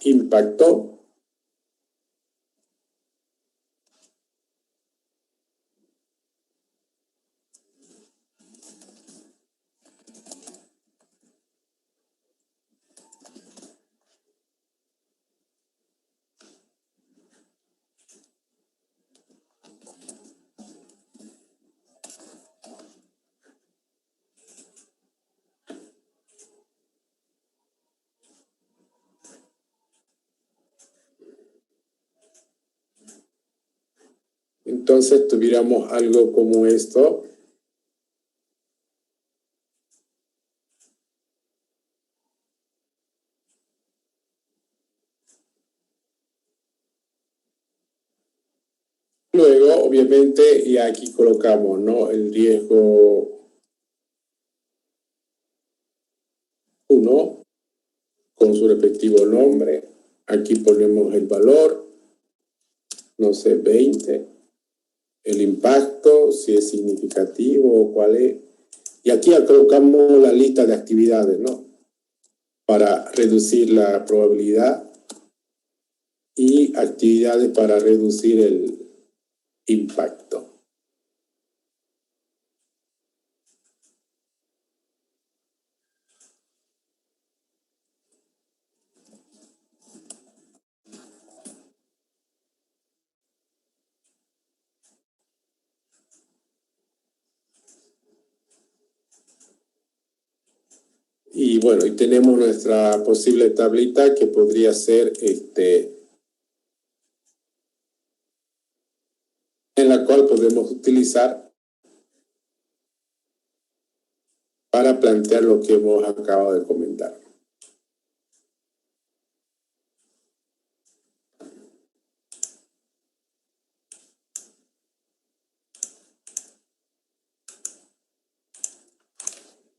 impacto. Entonces tuviéramos algo como esto. Luego, obviamente, y aquí colocamos, ¿no?, el riesgo 1 con su respectivo nombre. Aquí ponemos el valor, no sé, 20. El impacto, si es significativo o cuál es. Y aquí colocamos la lista de actividades, ¿no?, para reducir la probabilidad y actividades para reducir el impacto. Y bueno, y tenemos nuestra posible tablita que podría ser en la cual podemos utilizar para plantear lo que hemos acabado de comentar.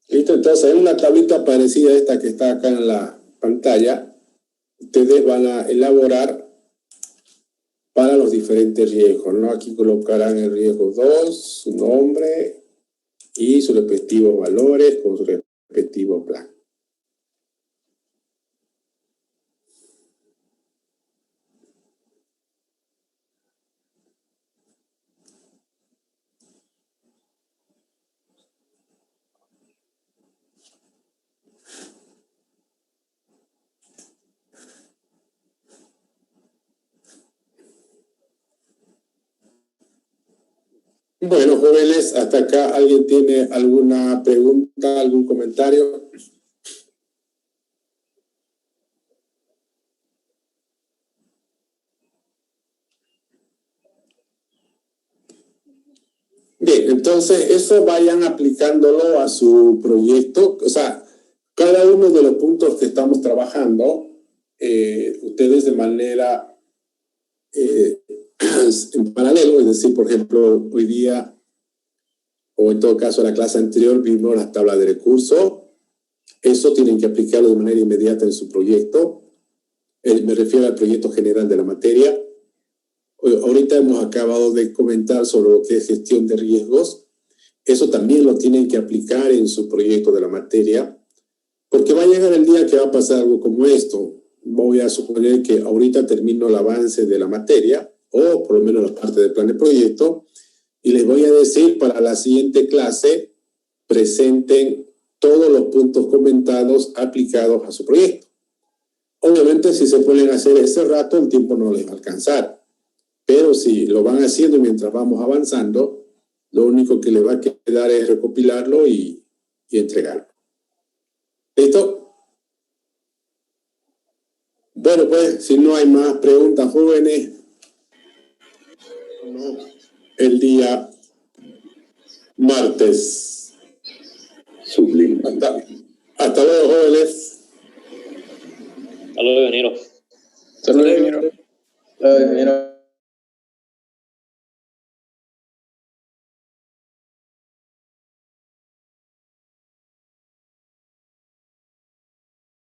Listo, entonces en una tablita parecida a esta que está acá en la pantalla, ustedes van a elaborar para los diferentes riesgos, ¿no? Aquí colocarán el riesgo 2, su nombre y sus respectivos valores con su respectivo plan. Bueno, jóvenes, hasta acá, ¿alguien tiene alguna pregunta, algún comentario? Bien, entonces eso vayan aplicándolo a su proyecto. O sea, cada uno de los puntos que estamos trabajando, ustedes de manera en paralelo, es decir, por ejemplo, hoy día, o en todo caso la clase anterior, vimos las tablas de recursos. Eso tienen que aplicarlo de manera inmediata en su proyecto. Me refiero al proyecto general de la materia. Ahorita hemos acabado de comentar sobre lo que es gestión de riesgos. Eso también lo tienen que aplicar en su proyecto de la materia, porque va a llegar el día que va a pasar algo como esto. Voy a suponer que ahorita termino el avance de la materia, o por lo menos la parte del plan de proyecto, y les voy a decir para la siguiente clase, presenten todos los puntos comentados aplicados a su proyecto. Obviamente, si se pueden hacer ese rato, el tiempo no les va a alcanzar. Pero si lo van haciendo mientras vamos avanzando, lo único que les va a quedar es recopilarlo y entregarlo. ¿Listo? Bueno, pues, si no hay más preguntas, jóvenes, el día martes. Sublime. Hasta luego, jóvenes. Hasta luego, ingeniero. Hasta luego, ingeniero.